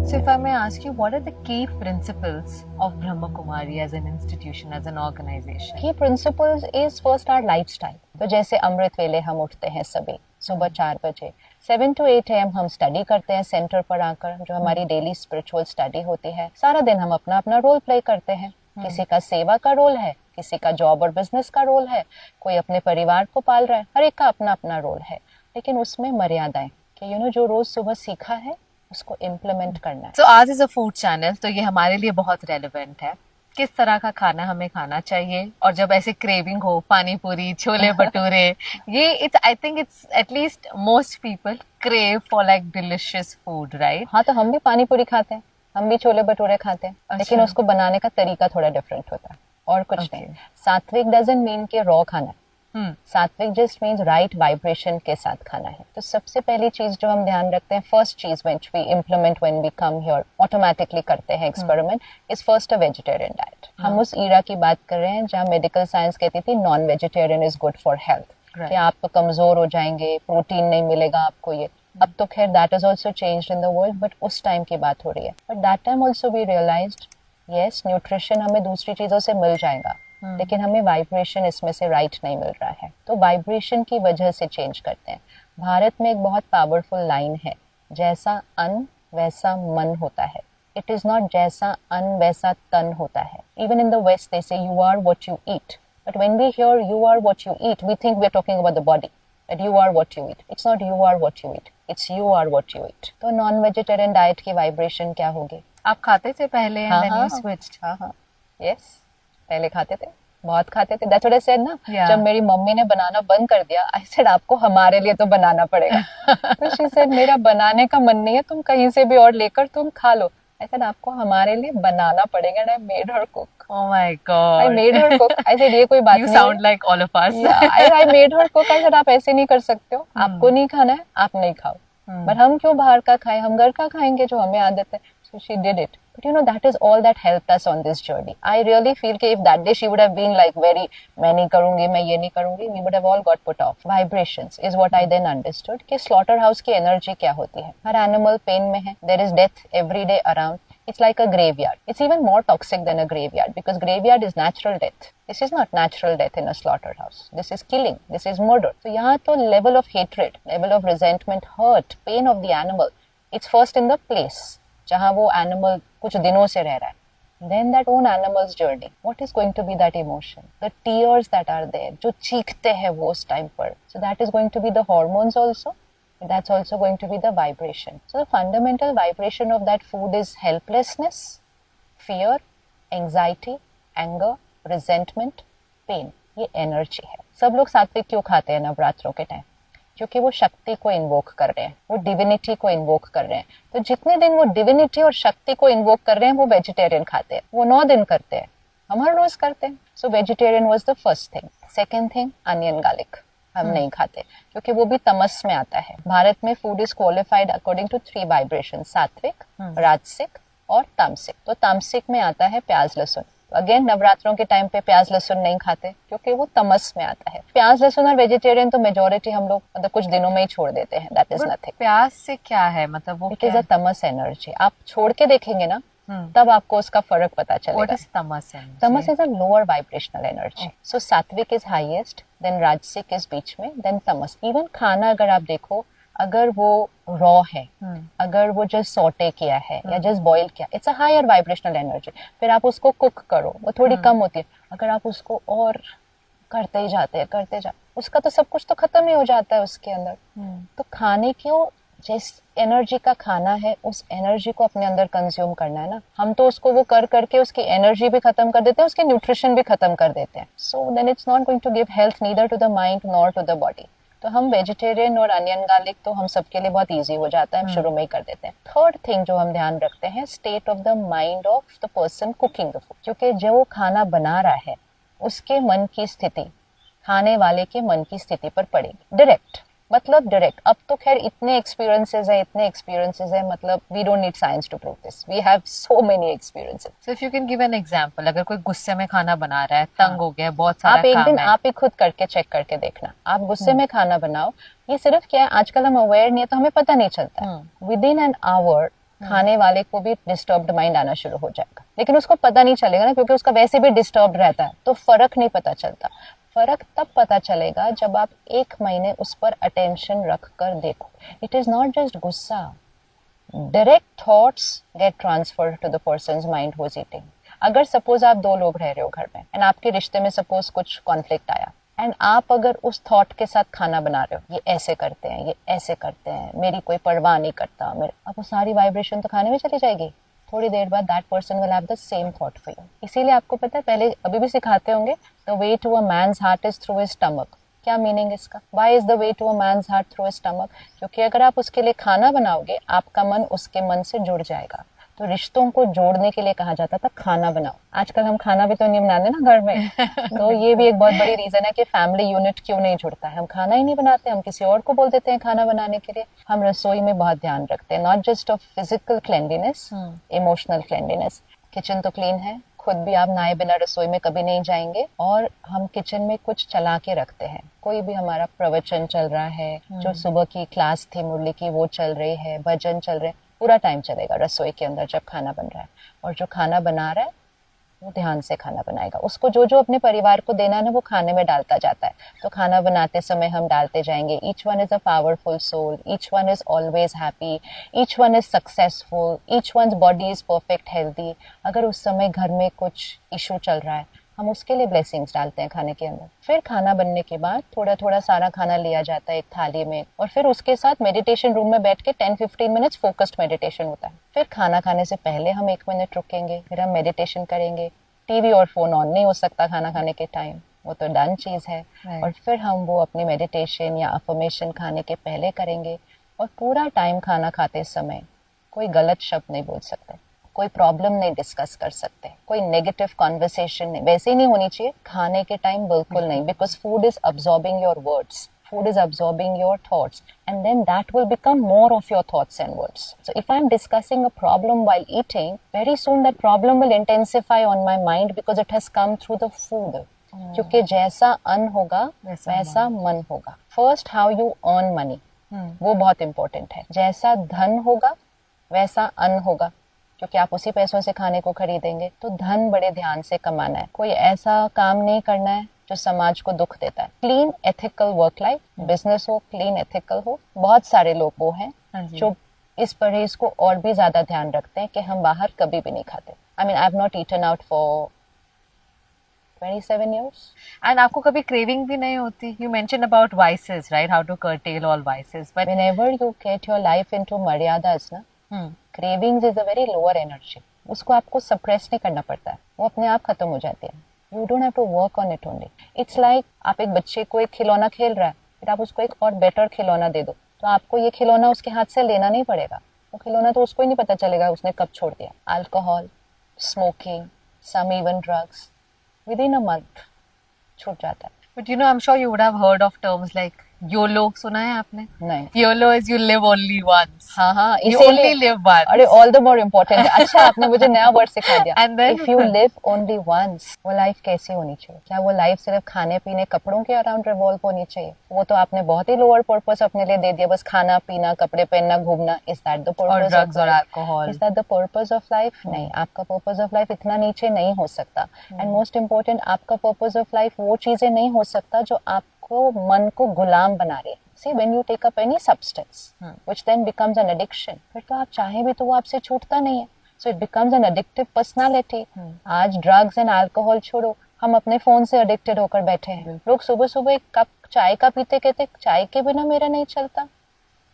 So if I may ask you, what are the key principles of Brahma Kumari as an institution, as an organization? Key principles is first our lifestyle. तो जैसे अमृत वेले हम उठते हैं सभी, सुबह 4 बजे। 7 to 8 AM हम स्टडी करते हैं सेंटर पर आकर, जो हमारी डेली स्पिरिचुअल स्टडी होती है। सारा दिन हम अपना अपना रोल प्ले करते हैं। किसी का सेवा का रोल है, किसी का जॉब और बिजनेस का रोल है, कोई अपने परिवार को पाल रहा है, हर एक का अपना अपना रोल है। लेकिन उसमें मर्यादाएं कि जो रोज सुबह सीखा है उसको इम्प्लीमेंट करना है। तो आज इज अ फूड चैनल, तो ये हमारे लिए बहुत रेलेवेंट है। किस तरह का खाना हमें खाना चाहिए, और जब ऐसे क्रेविंग हो, पानी पूरी, छोले भटूरे, ये it's I think it's at least most people crave for like delicious food, right? हाँ, तो हम भी पानी पूरी खाते हैं, हम भी छोले भटूरे खाते हैं। अच्छा। लेकिन उसको बनाने का तरीका थोड़ा डिफरेंट होता है और कुछ नहीं। सात्विक डजंट मीन के रॉ खाना है। सात्विक जस्ट मीन्स राइट वाइब्रेशन के साथ खाना है। तो सबसे पहली चीज जो हम ध्यान रखते हैं, फर्स्ट चीज which we implement when we come here, automatically करते हैं experiment, is first a vegetarian diet. हम उस ईरा की बात कर रहे हैं जहाँ मेडिकल साइंस कहती थी non vegetarian is good for health, कि आप तो कमजोर हो जाएंगे, प्रोटीन नहीं मिलेगा आपको। ये अब तो खैर that is also changed in the world, but उस टाइम की बात हो रही है। But that time also we realised yes, nutrition हमें दूसरी चीजों से मिल जाएगा, लेकिन हमें वाइब्रेशन इसमें से राइट नहीं मिल रहा है। तो वाइब्रेशन की वजह से चेंज करते हैं। भारत में एक बहुत पावरफुल लाइन है, जैसा अन्न वैसा मन होता है। इट इज नॉट जैसा अन्न वैसा तन होता है। Even in the west they say you are what you eat, but when we hear you are what you eat, we think we are talking about the body, that you are what you eat. It's not you are what you eat, it's you are what you eat. तो non vegetarian diet की vibration क्या होगी? आप खाते थे पहले? हाँ, and then you switched? हाँ, यस, पहले खाते थे, बहुत खाते थे। That's what I said ना। Yeah. जब मेरी मम्मी ने बनाना बंद कर दिया, I said आपको हमारे लिए तो बनाना पड़ेगा। तो she said मेरा बनाने का मन नहीं है, तुम कहीं से भी और लेकर तुम खा लो। I said आपको हमारे लिए बनाना पड़ेगा। And I made her cook. Oh my God. I made her cook. I said ये कोई बात नहीं। You sound like all of us. Yeah, I made her cook. I said आप ऐसे नहीं कर सकते हो, आपको नहीं खाना है, आप नहीं खाओ। But हम क्यों बाहर का खाएं, हम घर का खाएंगे जो हमें आदत है। So she did it. But that is all that helped us on this journey. I really feel कि if that day she would have been like very, मैं नहीं करूँगी, मैं ये नहीं करूँगी, we would have all got put off. Vibrations is what I then understood कि slaughterhouse की energy क्या होती है। हर animal pain में है, there is death every day around. It's like a graveyard. It's even more toxic than a graveyard because graveyard is natural death. This is not natural death in a slaughterhouse. This is killing. This is murder. So यहाँ तो level of hatred, level of resentment, hurt, pain of the animal, it's first in the place जहाँ वो animal कुछ दिनों से रह रहा है. Then that own animal's journey. What is going to be that emotion? The tears that are there, जो चीखते हैं वो उस time पर. So that is going to be the hormones also. That's also going to be the vibration. So the fundamental vibration of that food is helplessness, fear, anxiety, anger, resentment, pain. ये energy है. सब लोग सात्विक क्यों खाते हैं नवरात्रों के टाइम? क्योंकि वो शक्ति को इन्वोक कर रहे हैं, वो डिविनिटी को इन्वोक कर रहे हैं. तो जितने दिन वो डिविनिटी और शक्ति को इन्वोक कर रहे हैं वो वेजिटेरियन खाते हैं. वो 9 दिन करते हैं, हम हर रोज करते हैं. So vegetarian was the first thing. Second thing, onion garlic हम नहीं खाते क्योंकि वो भी तमस में आता है. भारत में food is qualified according to 3 vibration, sattvic, rajasic और तामसिक. तो तामसिक में आता है प्याज लहसुन. अगेन नवरात्रों के टाइम पे प्याज लहसुन नहीं खाते क्योंकि वो तमस में आता है. प्याज लहसुन और वेजिटेरियन तो मेजोरिटी हम लोग मतलब कुछ दिनों में ही छोड़ देते हैं. That is nothing. प्याज से क्या है मतलब वो? It is a Tamas energy. आप छोड़ के देखेंगे ना तब आपको उसका फर्क पता चलेगा. What is tamas energy? Tamas is a lower vibrational energy. So सात्विक is highest, then राजसिक is बीच में, then तमस. Even खाना अगर आप देखो, अगर वो रॉ है, अगर वो जस्ट सॉटे किया है या जस्ट बॉईल किया, it's a higher vibrational energy. फिर आप उसको कुक करो, वो थोड़ी कम होती है. अगर आप उसको और करते ही जाते उसका तो सब कुछ तो खत्म ही हो जाता है उसके अंदर. तो खाने को जिस एनर्जी का खाना है उस एनर्जी को अपने अंदर कंज्यूम करना है ना. हम तो उसको वो कर करके उसकी एनर्जी भी खत्म कर देते हैं, उसके न्यूट्रिशन भी खत्म कर देते हैं. So then it's not going to give health neither to the mind nor to the body. तो हम वेजिटेरियन और अनियन गार्लिक तो हम सबके लिए बहुत इजी हो जाता है, हम शुरू में ही कर देते हैं. थर्ड थिंग जो हम ध्यान रखते हैं, state of the mind of the person cooking the food. क्योंकि जो खाना बना रहा है उसके मन की स्थिति खाने वाले के मन की स्थिति पर पड़ेगी. डायरेक्ट मतलब डायरेक्ट. अब तो खैर इतने एक्सपीरियंसेस है मतलब we don't need science to prove this. We have so many experiences. So if you can give an example, अगर कोई गुस्से में खाना बना रहा है, तंग हो गया, बहुत सारा काम है, आप एक दिन आप ही खुद करके चेक करके देखना. आप गुस्से में खाना बनाओ. ये सिर्फ क्या है, आजकल हम अवेयर नहीं है तो हमें पता नहीं चलता. विद इन एन आवर खाने वाले को भी डिस्टर्ब्ड माइंड आना शुरू हो जाएगा, लेकिन उसको पता नहीं चलेगा ना क्योंकि उसका वैसे भी डिस्टर्ब्ड रहता है तो फर्क नहीं पता चलता. फर्क तब पता चलेगा जब आप 1 महीने उस पर अटेंशन रख कर देखो. इट इज नॉट जस्ट गुस्सा. Direct thoughts get transferred to the person's mind who is eating. अगर सपोज आप 2 लोग रह रहे हो घर में एंड आपके रिश्ते में सपोज कुछ कॉन्फ्लिक्ट आया एंड आप अगर उस थॉट के साथ खाना बना रहे हो, ये ऐसे करते हैं, ये ऐसे करते हैं, मेरी कोई परवाह नहीं करता, मेरे, अब वो सारी वाइब्रेशन तो खाने में चली जाएगी. थोड़ी देर बाद that person will have the same thought for you. इसीलिए आपको पता है, पहले अभी भी सिखाते होंगे, the way to a man's heart is through his stomach. क्या मीनिंग इसका? Why is the way to a man's heart through his stomach? क्योंकि अगर आप उसके लिए खाना बनाओगे, आपका मन उसके मन से जुड़ जाएगा. तो रिश्तों को जोड़ने के लिए कहा जाता था खाना बनाओ. आजकल हम खाना भी तो नहीं बनाते ना घर में. तो ये भी एक बहुत बड़ी रीजन है कि फैमिली यूनिट क्यों नहीं जुड़ता है. हम खाना ही नहीं बनाते, हम किसी और को बोल देते हैं खाना बनाने के लिए. हम रसोई में बहुत ध्यान रखते हैं, not just of physical cleanliness, emotional cleanliness. Kitchen तो क्लीन है, खुद भी आप नहाए बिना रसोई में कभी नहीं जाएंगे. और हम किचन में कुछ चला के रखते हैं. कोई भी हमारा प्रवचन चल रहा है, जो सुबह की क्लास थी मुरली की वो चल रही है, भजन चल रहे हैं, पूरा टाइम चलेगा रसोई के अंदर जब खाना बन रहा है. और जो खाना बना रहा है वो ध्यान से खाना बनाएगा. उसको जो जो अपने परिवार को देना है ना, वो खाने में डालता जाता है. तो खाना बनाते समय हम डालते जाएंगे, each one is a powerful soul, each one is always happy, each one is successful, each one body is perfect healthy. अगर उस समय घर में कुछ इशू चल रहा है, हम उसके लिए ब्लेसिंग्स डालते हैं खाने के अंदर. फिर खाना बनने के बाद थोड़ा थोड़ा सारा खाना लिया जाता है एक थाली में, और फिर उसके साथ मेडिटेशन रूम में बैठ के 10-15 मिनट्स फोकस्ड मेडिटेशन होता है. फिर खाना खाने से पहले हम 1 मिनट रुकेंगे, फिर हम मेडिटेशन करेंगे. टीवी और फोन ऑन नहीं हो सकता खाना खाने के टाइम, वो तो डन चीज है. और फिर हम वो अपनी मेडिटेशन या अफर्मेशन खाने के पहले करेंगे. और पूरा टाइम खाना खाते समय कोई गलत शब्द नहीं बोल सकते, कोई प्रॉब्लम नहीं डिस्कस कर सकते, कोई नेगेटिव कॉन्वर्सेशन नहीं. वैसे ही नहीं होनी चाहिए खाने के टाइम, बिल्कुल नहीं. Because food is absorbing your words, food is absorbing your thoughts, and then that will become more of your thoughts and words. So if I'm discussing a problem while eating, very soon that problem will intensify on my mind because it has come through the food. क्योंकि जैसा अन्न होगा वैसा मन होगा. First how you earn money, वो बहुत important है. जैसा धन होगा वैसा अन्न होगा, क्योंकि आप उसी पैसों से खाने को खरीदेंगे. तो धन बड़े ध्यान से कमाना है. कोई ऐसा काम नहीं करना है जो समाज को दुख देता है. Clean ethical work life, business हो क्लीन एथिकल हो. बहुत सारे लोग वो हैं जो इस परहेज को और भी ज्यादा ध्यान रखते हैं कि हम बाहर कभी भी नहीं खाते. I mean I have not eaten out for 27 years. And आपको कभी craving भी नहीं होती? You mentioned about vices, right? How to curtail all vices. But whenever you get your life into maryadas ना, cravings is a very lower energy. उसको आपको suppress नहीं करना पड़ता है, वो अपने आप खत्म हो जाती है. You don't have to work on it only. It's like आप एक बच्चे को एक खिलौना खेल रहा है, फिर आप उसको एक और बेटर खिलौना दे दो, तो आपको ये खिलौना उसके हाथ से लेना नहीं पड़ेगा. वो खिलौना तो उसको ही नहीं पता चलेगा उसने कब छोड़ दिया. Alcohol, smoking, some even drugs, within a month छूट जाता है. But you know, I'm sure you would have heard of terms like YOLO. सुना है आपने? नहीं. YOLO is you live only once. हाँ, you only live once. अरे all the more important. अच्छा, आपने मुझे नया वर्ड सिखा दिया. And then if you live only once, वो लाइफ कैसी होनी चाहिए? क्या वो लाइफ सिर्फ खाने पीने कपड़ों के अराउंड रिवॉल्व होनी चाहिए? वो तो आपने बहुत ही लोअर पर्पस अपने लिए दे दिया, बस खाना पीना कपड़े पहनना घूमना. Is that the purpose? और ड्रग्स और alcohol. Is that the purpose of life? नहीं, आपका पर्पस ऑफ लाइफ इतना नीचे नहीं हो सकता. एंड मोस्ट इम्पोर्टेंट, आपका पर्पस ऑफ लाइफ वो चीजें नहीं हो सकता जो आपको मन को गुलाम बना रही है. See, when you take up any substance, which then becomes an addiction, फिर तो आप चाहे भी तो वो आपसे छूटता नहीं है. So it becomes an addictive personality. आज ड्रग्स एंड अल्कोहल छोड़ो, हम अपने फोन से अडिक्टेड होकर बैठे हैं. लोग सुबह सुबह एक कप चाय का पीते कहते चाय के बिना मेरा नहीं चलता,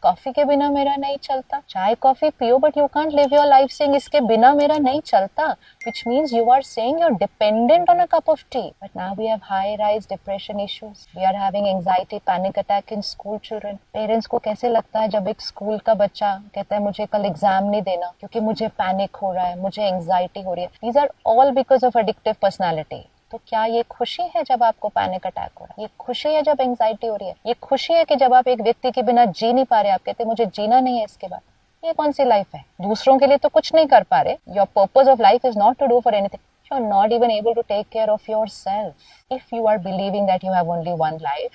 कॉफी के बिना मेरा नहीं चलता. चाय कॉफी पियो, but you can't live your life saying इसके बिना मेरा नहीं चलता, which means you are saying you're dependent on a cup of tea. But now we have high rise depression issues. We are having anxiety, panic attack in school children. Parents को कैसे लगता है जब एक स्कूल का बच्चा कहता है मुझे कल एग्जाम नहीं देना क्योंकि मुझे पैनिक हो रहा है, मुझे एंग्जाइटी हो रही है. These are all because of addictive personality. तो क्या ये खुशी है जब आपको पैनिक अटैक हो रहा है? ये खुशी है जब एंग्जाइटी हो रही है? ये खुशी है कि जब आप एक व्यक्ति के बिना जी नहीं पा रहे, आप कहते मुझे जीना नहीं है इसके बाद? ये कौन सी लाइफ है? दूसरों के लिए तो कुछ नहीं कर पा रहे. Your purpose of life is not to do for anything. You are not even able to take care of your self. If you are believing that you have only one life,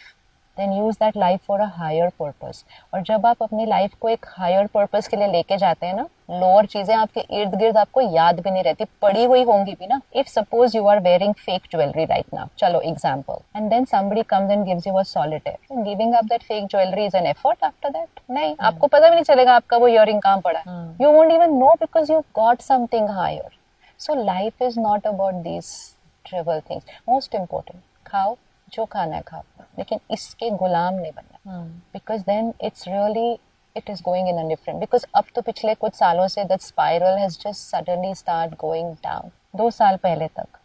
then use that life for a higher purpose. और जब आप अपनी life को एक higher purpose के लिए लेके जाते हैं ना, लोअर चीजें आपके इर्द गिर्द आपको याद भी नहीं रहती, पड़ी हुई होंगी भी ना। If suppose you are wearing fake jewellery right now, चलो example, and then somebody comes and gives you a solitaire, giving up that fake jewellery is an effort after that? नहीं, आपको पता भी नहीं चलेगा आपका वो इयरिंग कहाँ पड़ा। You won't even know because you got something higher. So life is not about these trivial things. Most important, खाओ जो खाना है खाओ, लेकिन इसके गुलाम नहीं बनना, because then it's really it is going in a different, because अब तो पिछले कुछ सालों से that spiral has just suddenly start going down. 2 साल पहले तक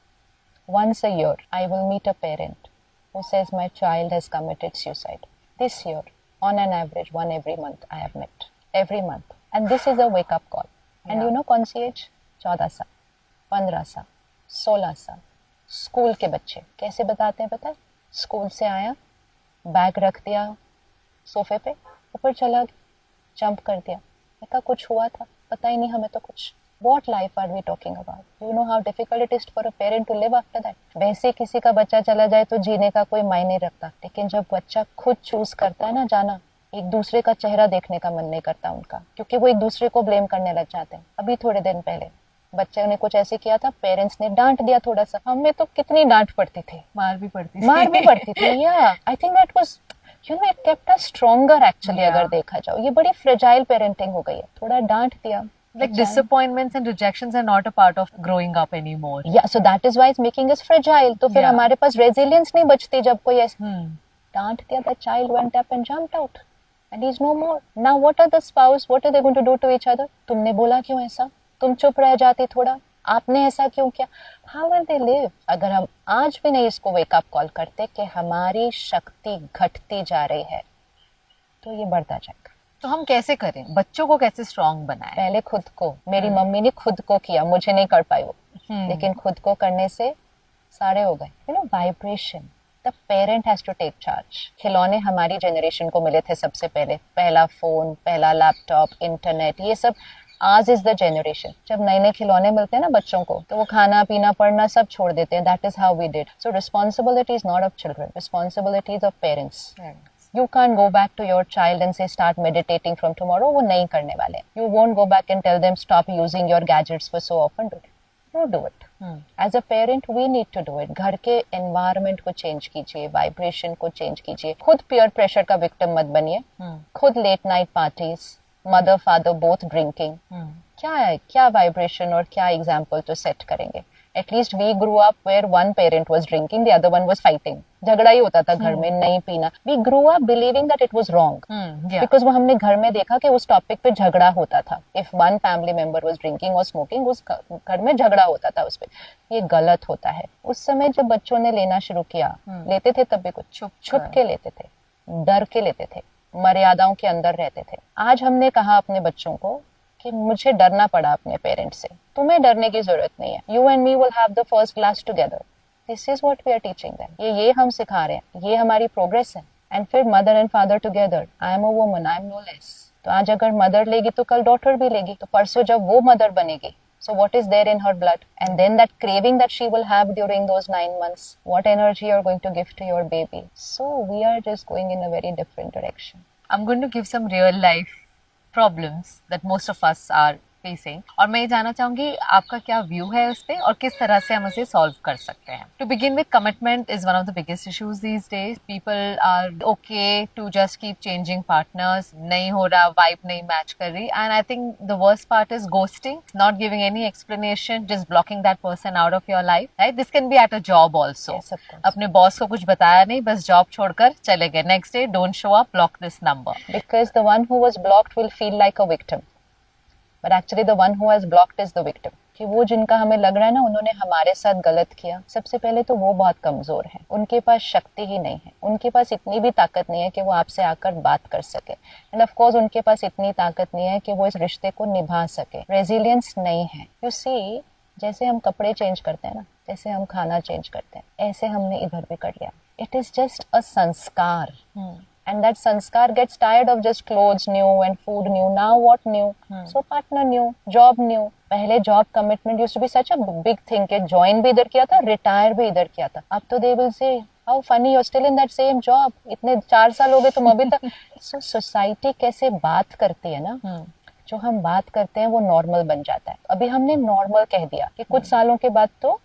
once a year I will meet a parent who says my child has committed suicide. This year on an average one every month I have met, every month, and this is a wake up call. And you know कौन सी as? 14 साल, 15 साल, 16 साल। School के बच्चे कैसे बताते हैं पता है? स्कूल से आया, बैग रख दिया सोफे पे, ऊपर चला गया, जंप कर दिया, देखा कुछ हुआ था, पता ही नहीं हमें तो कुछ। What life are we talking about? You know how difficult it is for a parent to live after that. वैसे किसी का बच्चा चला जाए तो जीने का कोई मायने रखता, लेकिन जब बच्चा खुद चूज करता है ना जाना, एक दूसरे का चेहरा देखने का मन नहीं करता उनका, क्योंकि वो एक दूसरे को ब्लेम करने लग जाते हैं। अभी थोड़े दिन पहले बच्चे ने कुछ ऐसे किया था, पेरेंट्स ने डांट दिया थोड़ा सा, हमें तो कितनी डांट पड़ती थी, मार भी पड़ती थी। या I think that was it kept us stronger actually. अगर देखा जाओ ये बड़ी फ्रेजाइल पेरेंटिंग हो गई है, थोड़ा डांट दिया। Like disappointments and rejections are not a part of growing up anymore. Yeah, so that is why it's making us fragile. तो फिर हमारे पास resilience नहीं बचती जब कोई ऐसे डांट दिया, the child went up and jumped out and he's no more. Now what are the spouse, what are they going to do to each other? तुमने बोला क्यों ऐसा? तुम चुप रह जाती थोड़ा, आपने ऐसा क्यों किया? How will they live? अगर हम आज भी नहीं इसको wake up call करते कि हमारी शक्ति घटती जा रही है, तो ये बढ़ता जाएगा। तो हम कैसे करें, बच्चों को कैसे स्ट्रॉन्ग बनाएं? पहले खुद को, मेरी मम्मी ने खुद को किया, मुझे नहीं कर पाई वो, लेकिन खुद को करने से सारे हो गए। You know vibration, the parent has to take charge. खिलौने हमारी जनरेशन को मिले थे सबसे पहले, पहला फोन, पहला लैपटॉप, इंटरनेट, ये सब आज इज द जनरेशन। जब नए नए खिलौने मिलते हैं ना बच्चों को, तो वो खाना पीना पढ़ना सब छोड़ देते हैं। That is how we did. So responsibility is not of children, responsibility is of parents. You can't go back to your child and say start meditating from tomorrow. वो नहीं करने वाले। You won't go back and tell them stop using your gadgets for so often. No, do it. As a parent, we need to do it. घर के environment को change कीजिए, vibration को change कीजिए। खुद peer pressure का victim मत बनिए। खुद late night parties, mother father both drinking. क्या है, क्या vibration और क्या example तो set करेंगे? At least we grew up where one parent was drinking, the other one was fighting. झगड़ा ही होता था घर में, नहीं पीना। We grew up believing that it was wrong. Because वो हमने घर में देखा कि उस टॉपिक पे झगड़ा होता था। If one family member was drinking or smoking, उस घर में झगड़ा होता था उस पे। ये गलत होता है। उस समय जब बच्चों ने लेना शुरू किया, लेते थे तब भी कुछ छुप के लेते थे, डर के लेते थे, मर्यादाओं के अंदर रहते थे। आज हमने कहा अपने बच्चों को कि मुझे डरना पड़ा अपने पेरेंट्स से, तुम्हें डरने की जरूरत नहीं है। You and me will have the first class together. This is what we are teaching them. ये हम सिखा रहे हैं, ये हमारी प्रोग्रेस है। एंड फिर mother and father together. I am a woman, I am no less. तो आज अगर मदर लेगी तो कल डॉटर भी लेगी, तो परसों जब वो मदर बनेगी, so what is there in her blood? And then that craving that she will have during those 9 months, what energy you are going to give to your baby? So we are just going in a very different direction. I'm going to give some real life problems that most of us are facing, और मैं ये जानना चाहूंगी आपका क्या view है उस पे और किस तरह से हम उसे सॉल्व कर सकते हैं। To begin with, commitment is one of the biggest issues these days. People are okay to just keep changing partners, नहीं हो रहा, वाइब नहीं मैच कर रही, and I think the worst part is ghosting, not giving any explanation, just blocking that person out of your life, right? This can be at a job also. अपने boss को कुछ बताया नहीं, बस job छोड़कर चले गए, next day don't show up, block this number. Because the one who was blocked will feel like a victim, but actually the one who has blocked is the victim. कि वो जिनका हमें लग रहा है ना उन्होंने हमारे साथ गलत किया, सबसे पहले तो वो बहुत कमजोर है, उनके पास शक्ति ही नहीं है, उनके पास इतनी भी ताकत नहीं है कि वो आपसे आकर बात कर सके, एंड ऑफ कोर्स उनके पास इतनी ताकत नहीं है कि वो इस रिश्ते को निभा सके। रेजिलियंस नहीं है। यू सी, जैसे हम कपड़े चेंज करते हैं ना, जैसे हम खाना चेंज करते हैं, ऐसे हमने इधर भी कर लिया। इट इज जस्ट अ संस्कार। And that sanskar gets tired of just clothes new and food new. Now what new? So partner new, job new. पहले job commitment used to be such a big thing कि join भी इधर किया था, retire भी इधर किया था। अब तो they will say how funny you still in that same job, इतने 4 साल हो गए तुम अभी तक। सो सोसाइटी कैसे बात करती है ना, जो हम बात करते हैं वो नॉर्मल बन जाता है। अभी हमने नॉर्मल कह दिया कि कुछ सालों के बाद तो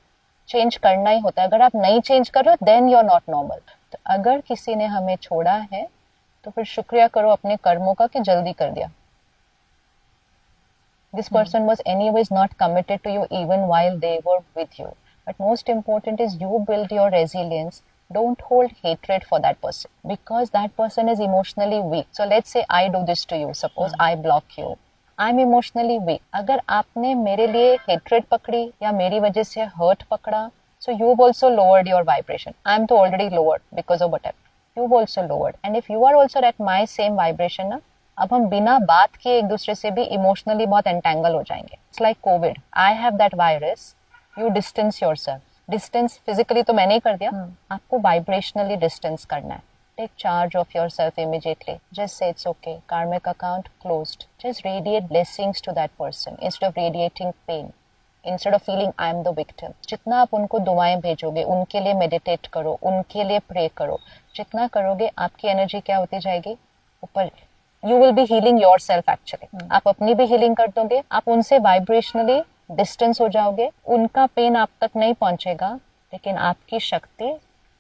चेंज करना ही होता है, अगर आप नहीं चेंज कर रहे हो then you are not normal. तो अगर किसी ने हमें छोड़ा है तो फिर शुक्रिया करो अपने कर्मों का कि जल्दी कर दिया। This person was anyways not committed to you even while they were with you. But most important is you build your resilience. Don't hold hatred for that person because that person is emotionally weak. So let's say I do this to you. Suppose I block you. I'm emotionally weak. अगर आपने मेरे लिए hatred पकड़ी या मेरी वजह से hurt पकड़ा, so you've also lowered your vibration. I'm तो already lowered because of whatever. You've also lowered. And if you are also at my same vibration ना, अब हम बिना बात के एक दूसरे से भी इमोशनली बहुत एंटेंगल हो जाएंगे। It's like Covid, I have that virus, you distance yourself. Distance physically तो मैंने ही कर दिया, आपको वाइब्रेशनली डिस्टेंस करना है। Take charge of yourself immediately, just say it's okay, karmic account closed, just radiate blessings to that person instead of radiating pain, instead of feeling I am the victim. जितना आप उनको दुआएं भेजोगे, उनके लिए meditate करो, उनके लिए प्रे करो, जितना करोगे आपकी एनर्जी क्या होती जाएगी ऊपर। You will be healing yourself actually. आप अपनी भी हीलिंग कर दोगे, आप उनसे वाइब्रेशनली डिस्टेंस हो जाओगे, उनका पेन आप तक नहीं पहुंचेगा, लेकिन आपकी शक्ति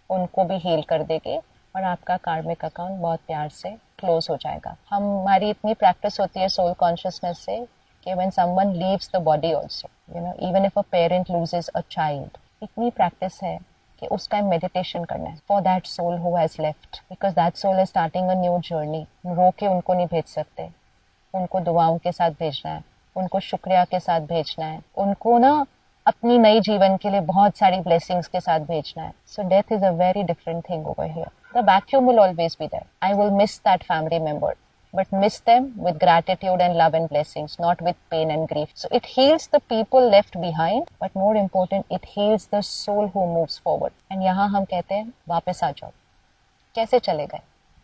उनको भी हील कर देगी और आपका कार्मिक अकाउंट बहुत प्यार से क्लोज हो जाएगा। हमारी इतनी प्रैक्टिस होती है सोल कॉन्शियसनेस से कि when someone leaves the body also, you know, even if a parent loses a child, इतनी प्रैक्टिस है कि उस टाइम मेडिटेशन करना है for that soul who has left, because that soul is starting a new journey. रो के उनको नहीं भेज सकते, उनको दुआओं के साथ भेजना है, उनको शुक्रिया के साथ भेजना है, उनको ना अपनी नई जीवन के लिए बहुत सारी ब्लेसिंग्स के साथ भेजना है। So death is a very different thing over here. The vacuum will always be there, I will miss that family member, but miss them with gratitude and love and blessings, not with pain and grief. So it heals the people left behind, but more important, it heals the soul who moves forward. And यहाँ हम कहते हैं वापस आ जाओ। कैसे चले गए,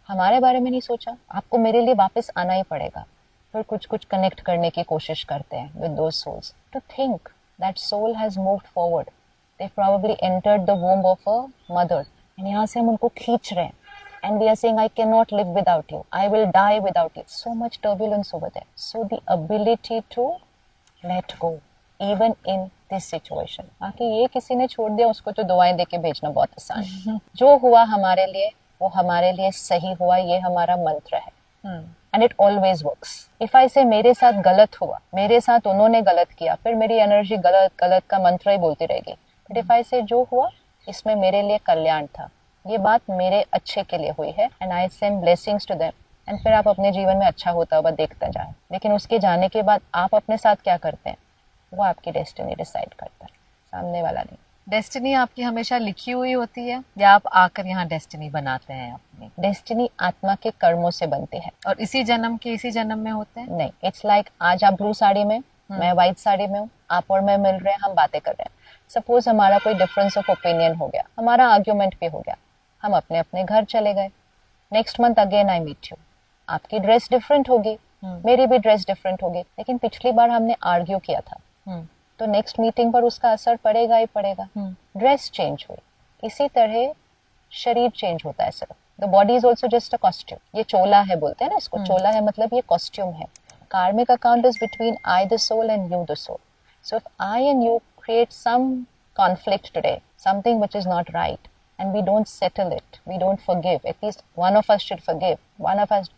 हमारे बारे में नहीं सोचा, आपको मेरे लिए वापस आना ही पड़ेगा। फिर कुछ कुछ कनेक्ट करने की कोशिश करते हैं with those souls. To think that soul has moved forward. They probably entered the womb of a mother. And यहाँ से हम उनको खींच रहे हैं. And we are saying, I cannot live without you. I will die without you. So much turbulence over there. So the ability to let go, even in this situation. बाकी ये किसी ने छोड़ दिया, उसको तो दुआएं देके भेजना बहुत आसान है। जो हुआ हमारे लिए, वो हमारे लिए सही हुआ, ये हमारा मंत्र है। And it always works. If I say मेरे साथ गलत हुआ, मेरे साथ उन्होंने गलत किया, फिर मेरी एनर्जी गलत गलत का मंत्र ही बोलती रहेगी। But if I say जो हुआ, इसमें मेरे लिए कल्याण था, ये बात मेरे अच्छे के लिए हुई है, and I send blessings to them, and फिर आप अपने जीवन में अच्छा होता हुआ देखता जाए। लेकिन उसके जाने के बाद आप अपने साथ क्या करते हैं, वो आपकी डेस्टिनी डिसाइड करता है, सामने वाला नहीं। डेस्टिनी आपकी हमेशा लिखी हुई होती है या आप आकर यहाँ डेस्टिनी बनाते हैं अपनी? डेस्टिनी आत्मा के कर्मों से बनती है। और इसी जन्म के इसी जन्म में होते हैं? नहीं, इट्स लाइक आज आप ब्लू साड़ी में, मैं व्हाइट साड़ी में हूँ, आप और मैं मिल रहे हैं, हम बातें कर रहे हैं। सपोज हमारा कोई डिफरेंस ऑफ ओपिनियन हो गया, हमारा आर्ग्यूमेंट भी हो गया, हम अपने अपने घर चले गए। Next month again I meet you, आपकी ड्रेस डिफरेंट होगी, मेरी भी ड्रेस डिफरेंट होगी, लेकिन पिछली बार हमने आर्ग्यू किया था, तो नेक्स्ट मीटिंग पर उसका असर पड़ेगा ही पड़ेगा। ड्रेस चेंज हुई, इसी तरह शरीर चेंज होता है सिर्फ। The body is also just a costume. ये चोला है बोलते हैं ना इसको, चोला है मतलब ये कॉस्ट्यूम है। Karmic account is between I the soul and you the soul. So if I and you create some conflict today, something which is not right, and we don't settle it, we don't forgive, at least one of us should forgive, one of us,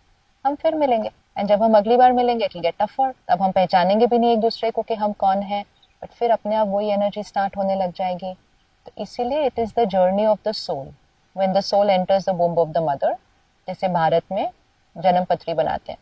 हम फिर मिलेंगे, and जब हम अगली बार मिलेंगे it will get tougher, तब हम पहचानेंगे भी नहीं एक दूसरे को कि हम कौन हैं, but फिर अपने आप वही एनर्जी स्टार्ट होने लग जाएगी। तो इसीलिए it is the journey of the soul, when the soul enters the womb of the mother, जैसे भारत में जन्म पत्री बनाते हैं,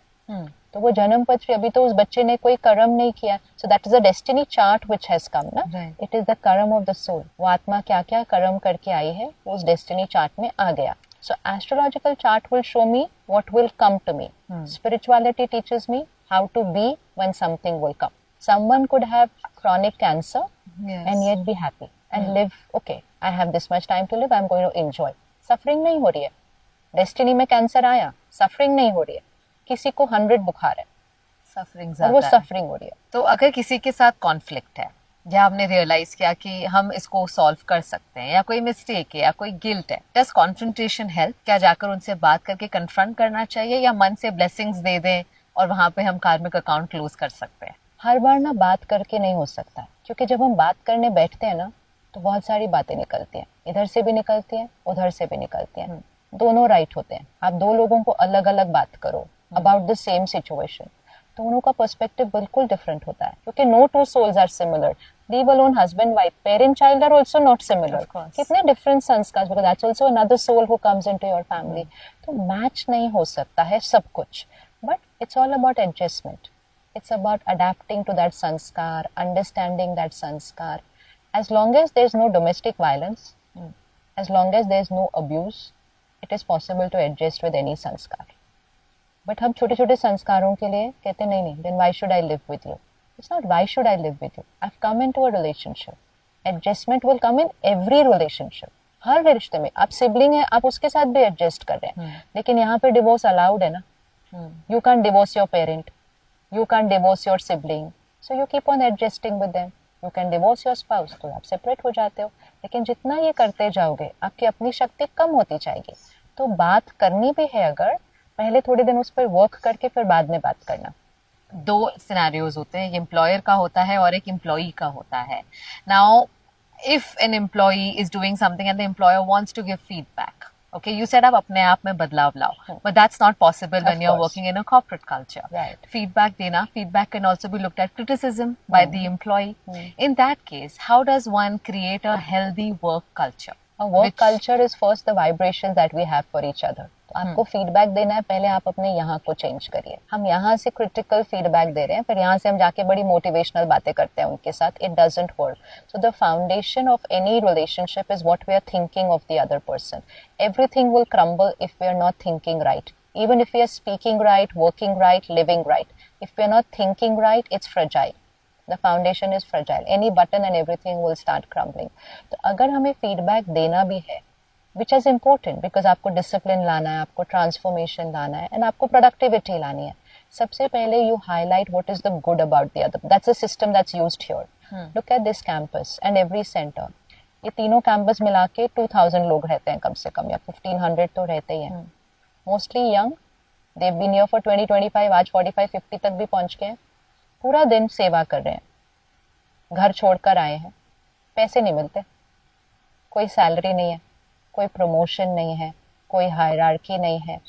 तो वो जन्म पत्री, अभी तो उस बच्चे ने कोई कर्म नहीं किया, सो that is a destiny chart which has come ना, इट इज द कर्म ऑफ द सोल। वो आत्मा क्या क्या कर्म करके आई है, वो उस डेस्टिनी चार्ट में आ गया। So astrological chart will show me what will come to me, spirituality teaches me how to be when something will come. Someone could have chronic cancer and yet be happy and live, okay, I have this much time to live, I'm going to enjoy. Suffering नहीं हो रही है, destiny में cancer आया, suffering नहीं हो रही है। किसी को 100 बुखार है, सफरिंग और वो सफरिंग हो रही है। तो अगर किसी के साथ कॉन्फ्लिक्ट है, या आपने रियलाइज किया कि हम इसको सॉल्व कर सकते हैं, या कोई मिस्टेक है या कोई गिल्ट है, डज कॉन्फ्रंटेशन हेल्प? क्या जाकर उनसे बात करके कन्फ्रंट करना चाहिए, या मन से ब्लेसिंग्स दे दें और वहां पे हम कार्मिक अकाउंट क्लोज कर सकते हैं? हर बार ना बात करके नहीं हो सकता, क्योंकि जब हम बात करने बैठते हैं ना तो बहुत सारी बातें निकलती हैं, इधर से भी निकलती हैं, उधर से भी निकलती हैं। दोनों राइट होते हैं। आप दो लोगों को अलग अलग बात करो अबाउट द सेम सिचुएशन, दोनों का पर्सपेक्टिव बिल्कुल डिफरेंट होता है, क्योंकि no two souls are similar. Leave alone husband wife, parent child are also not similar. कितने डिफरेंट संस्कार, because that's also another soul who comes into your family. तो match नहीं हो सकता है सब कुछ, but it's all about adjustment. It's about adapting to that sanskar, understanding that sanskar. As long as there's no domestic violence, as long as there's no abuse, it is possible to adjust with any sanskar. But हम छोटे छोटे संस्कारों के लिए कहते नहीं, then why should I live with you? It's not why should I live with you. I've come into a relationship. Adjustment will come in every relationship. हर रिश्ते में आप सिबलिंग है, आप उसके साथ भी एडजस्ट कर रहे हैं, लेकिन यहाँ पे डिवोर्स अलाउड है ना. You can't divorce your parent. You can't divorce your sibling, so you keep on adjusting with them. You can divorce your spouse, तो आप सेपरेट हो जाते हो. लेकिन जितना ये करते जाओगे आपकी अपनी शक्ति कम होती जाएगी. तो बात करनी भी है, अगर पहले थोड़े दिन उस पर वर्क करके फिर बाद में बात करना. दो सिनेरियोज होते हैं, एक एम्प्लॉयर का होता है और एक एम्प्लॉई का होता है. Now if an employee is doing something and the employer wants to give feedback, okay, you said आप अपने आप में बदलाव लाओ, but that's not possible when you're working in a corporate culture. Right. Feedback देना, feedback can also be looked at criticism by the employee. In that case, how does one create a healthy work culture? A work culture is first the vibrations that we have for each other. तो आपको feedback देना है, पहले आप अपने यहाँ को change करिए. हम यहाँ से क्रिटिकल फीडबैक दे रहे हैं, फिर यहाँ से हम जाके बड़ी मोटिवेशनल बातें करते हैं उनके साथ. It doesn't work. So the foundation of any relationship is what we are thinking of the other person. Everything will crumble if we are not thinking right. Even if we are speaking right, working right, living right, if we are not thinking right, it's fragile. The foundation is fragile. Any button and everything will start crumbling. तो अगर हमें feedback देना भी है, which is important because आपको discipline लाना है, आपको transformation लाना है, and आपको productivity लानी है. सबसे पहले you highlight what is the good about the other. That's a system that's used here. Look at this campus and every center. ये तीनों campus मिला के 2000 लोग रहते हैं कम से कम, या 1500 तो रहते ही हैं. Mostly young. They've been here for 20-25, आज 45-50 तक भी पहुंच गए हैं. पूरा दिन सेवा कर रहे हैं, घर छोड़कर आए हैं, पैसे नहीं मिलते, कोई सैलरी नहीं है, कोई प्रमोशन नहीं है, कोई हायरार्की नहीं है.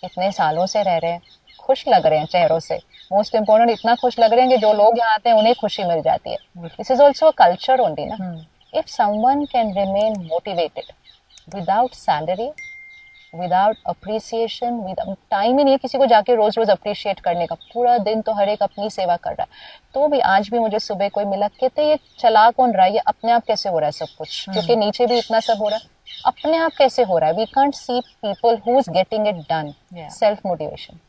इतने सालों से रह रहे हैं, खुश लग रहे हैं चेहरों से. मोस्ट इम्पोर्टेंट, इतना खुश लग रहे हैं कि जो लोग यहाँ आते हैं उन्हें खुशी मिल जाती है. This is also culture only ना. If someone can remain motivated without salary, without appreciation, time ही नहीं है किसी को जाके रोज रोज अप्रिशिएट करने का. पूरा दिन तो हर एक अपनी सेवा कर रहा है. तो भी आज भी मुझे सुबह कोई मिला, कहते ये चला कौन रहा है, ये अपने आप कैसे हो रहा है सब कुछ, क्योंकि नीचे भी इतना सब हो रहा है, अपने आप कैसे हो रहा है. We can't see people who is getting it done. Self motivation,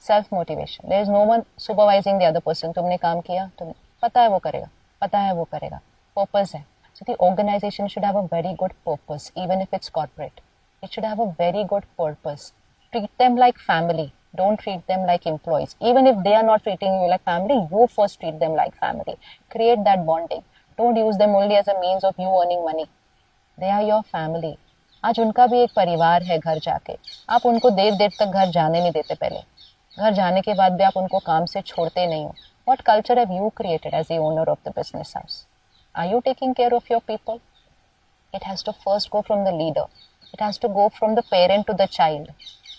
self motivation. There is no one supervising the other person. तुमने काम किया, तुम्हें पता है वो करेगा, पता है वो करेगा. पर्पस है. So the organization should have a very good purpose, even if it's corporate. It should have a very good purpose. Treat them like family. Don't treat them like employees. Even if they are not treating you like family, you first treat them like family. Create that bonding. Don't use them only as a means of you earning money. They are your family. आज उनका भी एक परिवार है घर जाके. आप उनको देर देर तक घर जाने नहीं देते. पहले घर जाने के बाद भी आप उनको काम से छोड़ते नहीं हो. What culture have you created as the owner of the business house? Are you taking care of your people? It has to first go from the leader. It has to go from the parent to the child,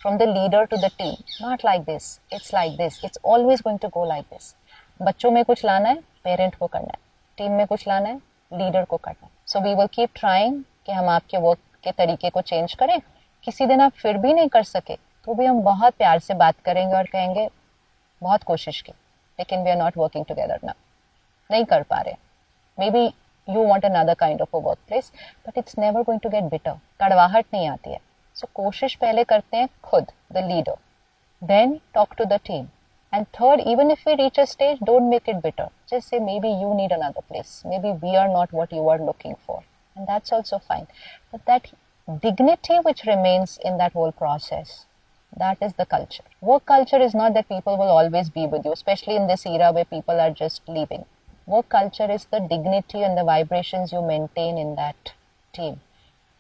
from the leader to the team. Not like this. It's like this. It's always going to go like this. बच्चों में कुछ लाना है, parent को करना है. Team में कुछ लाना है, लीडर को करना है. So we will keep trying कि हम आपके वर्क के तरीके को चेंज करें. किसी दिन आप फिर भी नहीं कर सके तो भी हम बहुत प्यार से बात करेंगे और कहेंगे बहुत कोशिश की, लेकिन we are not working together now. नहीं कर पा रहे. Maybe you want another kind of a workplace, but it's never going to get bitter. कड़वाहट नहीं आती है. So कोशिश पहले करते हैं खुद, the leader. Then talk to the team. And third, even if we reach a stage, don't make it bitter. Just say maybe you need another place. Maybe we are not what you are looking for. And that's also fine. But that dignity which remains in that whole process, that is the culture. Work culture is not that people will always be with you, especially in this era where people are just leaving. Work culture is the dignity and the vibrations you maintain in that team.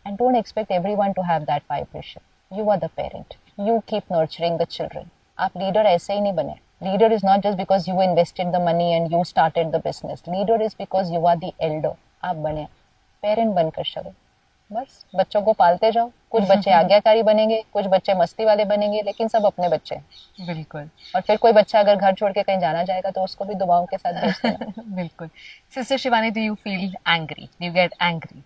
And don't expect everyone to have that vibration. You are the parent. You keep nurturing the children. आप leader ऐसे ही नहीं बने. Leader is not just because you invested the money and you started the business. Leader is because you are the elder. आप बने. Parent बनकर चलो. बस बच्चों को पालते जाओ. कुछ बच्चे आज्ञाकारी बनेंगे, कुछ बच्चे मस्ती वाले बनेंगे, लेकिन सब अपने बच्चे हैं. बिल्कुल. और फिर कोई बच्चा अगर घर छोड़ के कहीं जाना जाएगा तो उसको भी दुआओं के साथ भेज देना. बिल्कुल. Sister Shivani, do you feel angry? Do you get angry?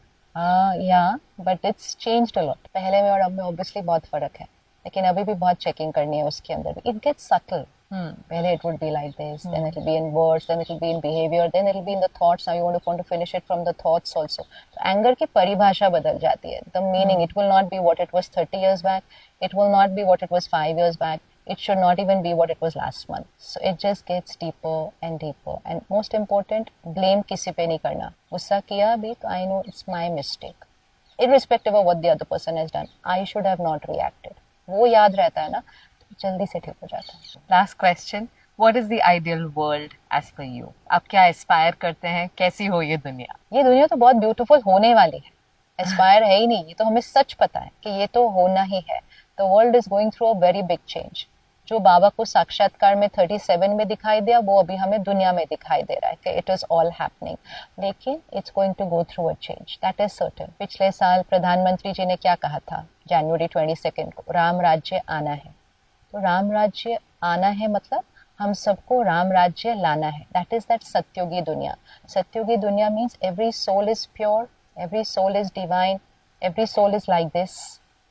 Yeah, but it's changed a lot. पहले में और अब में obviously बहुत फर्क है, लेकिन अभी भी बहुत चेकिंग करनी है उसके अंदर भी. It gets subtle. पहले it would be like this, then it will be in words, then it will be in behavior, then it will be in the thoughts. Now you want to finish it from the thoughts also. So anger की परिभाषा बदल जाती है. The meaning, it will not be what it was 30 years back. It will not be what it was 5 years back. It should not even be what it was last month. So it just gets deeper and deeper. And most important, blame किसी पे नहीं करना. गुस्सा किया भी तो I know it's my mistake. Irrespective of what the other person has done, I should have not reacted. वो याद रहता है ना, जल्दी से ठीक हो जाता है. Last question, what is the ideal world as per you? आप क्या एस्पायर करते हैं? कैसी हो ये दुनिया? ये दुनिया तो बहुत ब्यूटीफुल होने वाली है. एस्पायर है ही नहीं, ये तो हमें सच पता है कि ये तो होना ही है. The world is going through a very big change. जो बाबा को साक्षात्कार में 37 में दिखाई दिया, वो अभी हमें दुनिया में दिखाई दे रहा है कि it is all happening. लेकिन it's going to go through a change. That is certain. पिछले साल प्रधानमंत्री जी ने क्या कहा था जनवरी 22 को? राम राज्य आना है. तो राम राज्य आना है मतलब हम सबको राम राज्य लाना है. दैट इज दैट सत्युगी दुनिया. सत्युगी दुनिया means every soul is pure, every soul is divine, every soul is like this,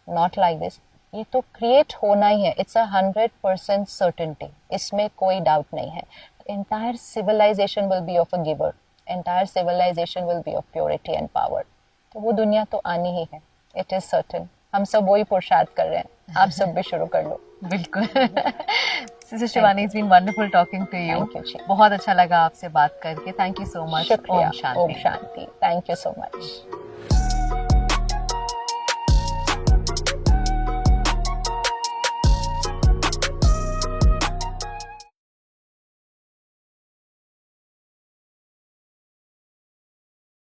not like this. ये तो क्रिएट होना ही है. It's 100% certainty. इसमें कोई डाउट नहीं है. Entire civilization will be of a giver. Entire civilization will be of purity and power. तो वो दुनिया तो आनी ही है. It is certain. हम सब वही पुरुषार्थ कर रहे हैं. आप सब भी शुरू कर लो. बिल्कुल. Sister Shivani, it's been wonderful talking to you. बहुत अच्छा लगा आपसे बात करके. Thank you so much. शुक्रिया. ओम शांति. Thank you so much.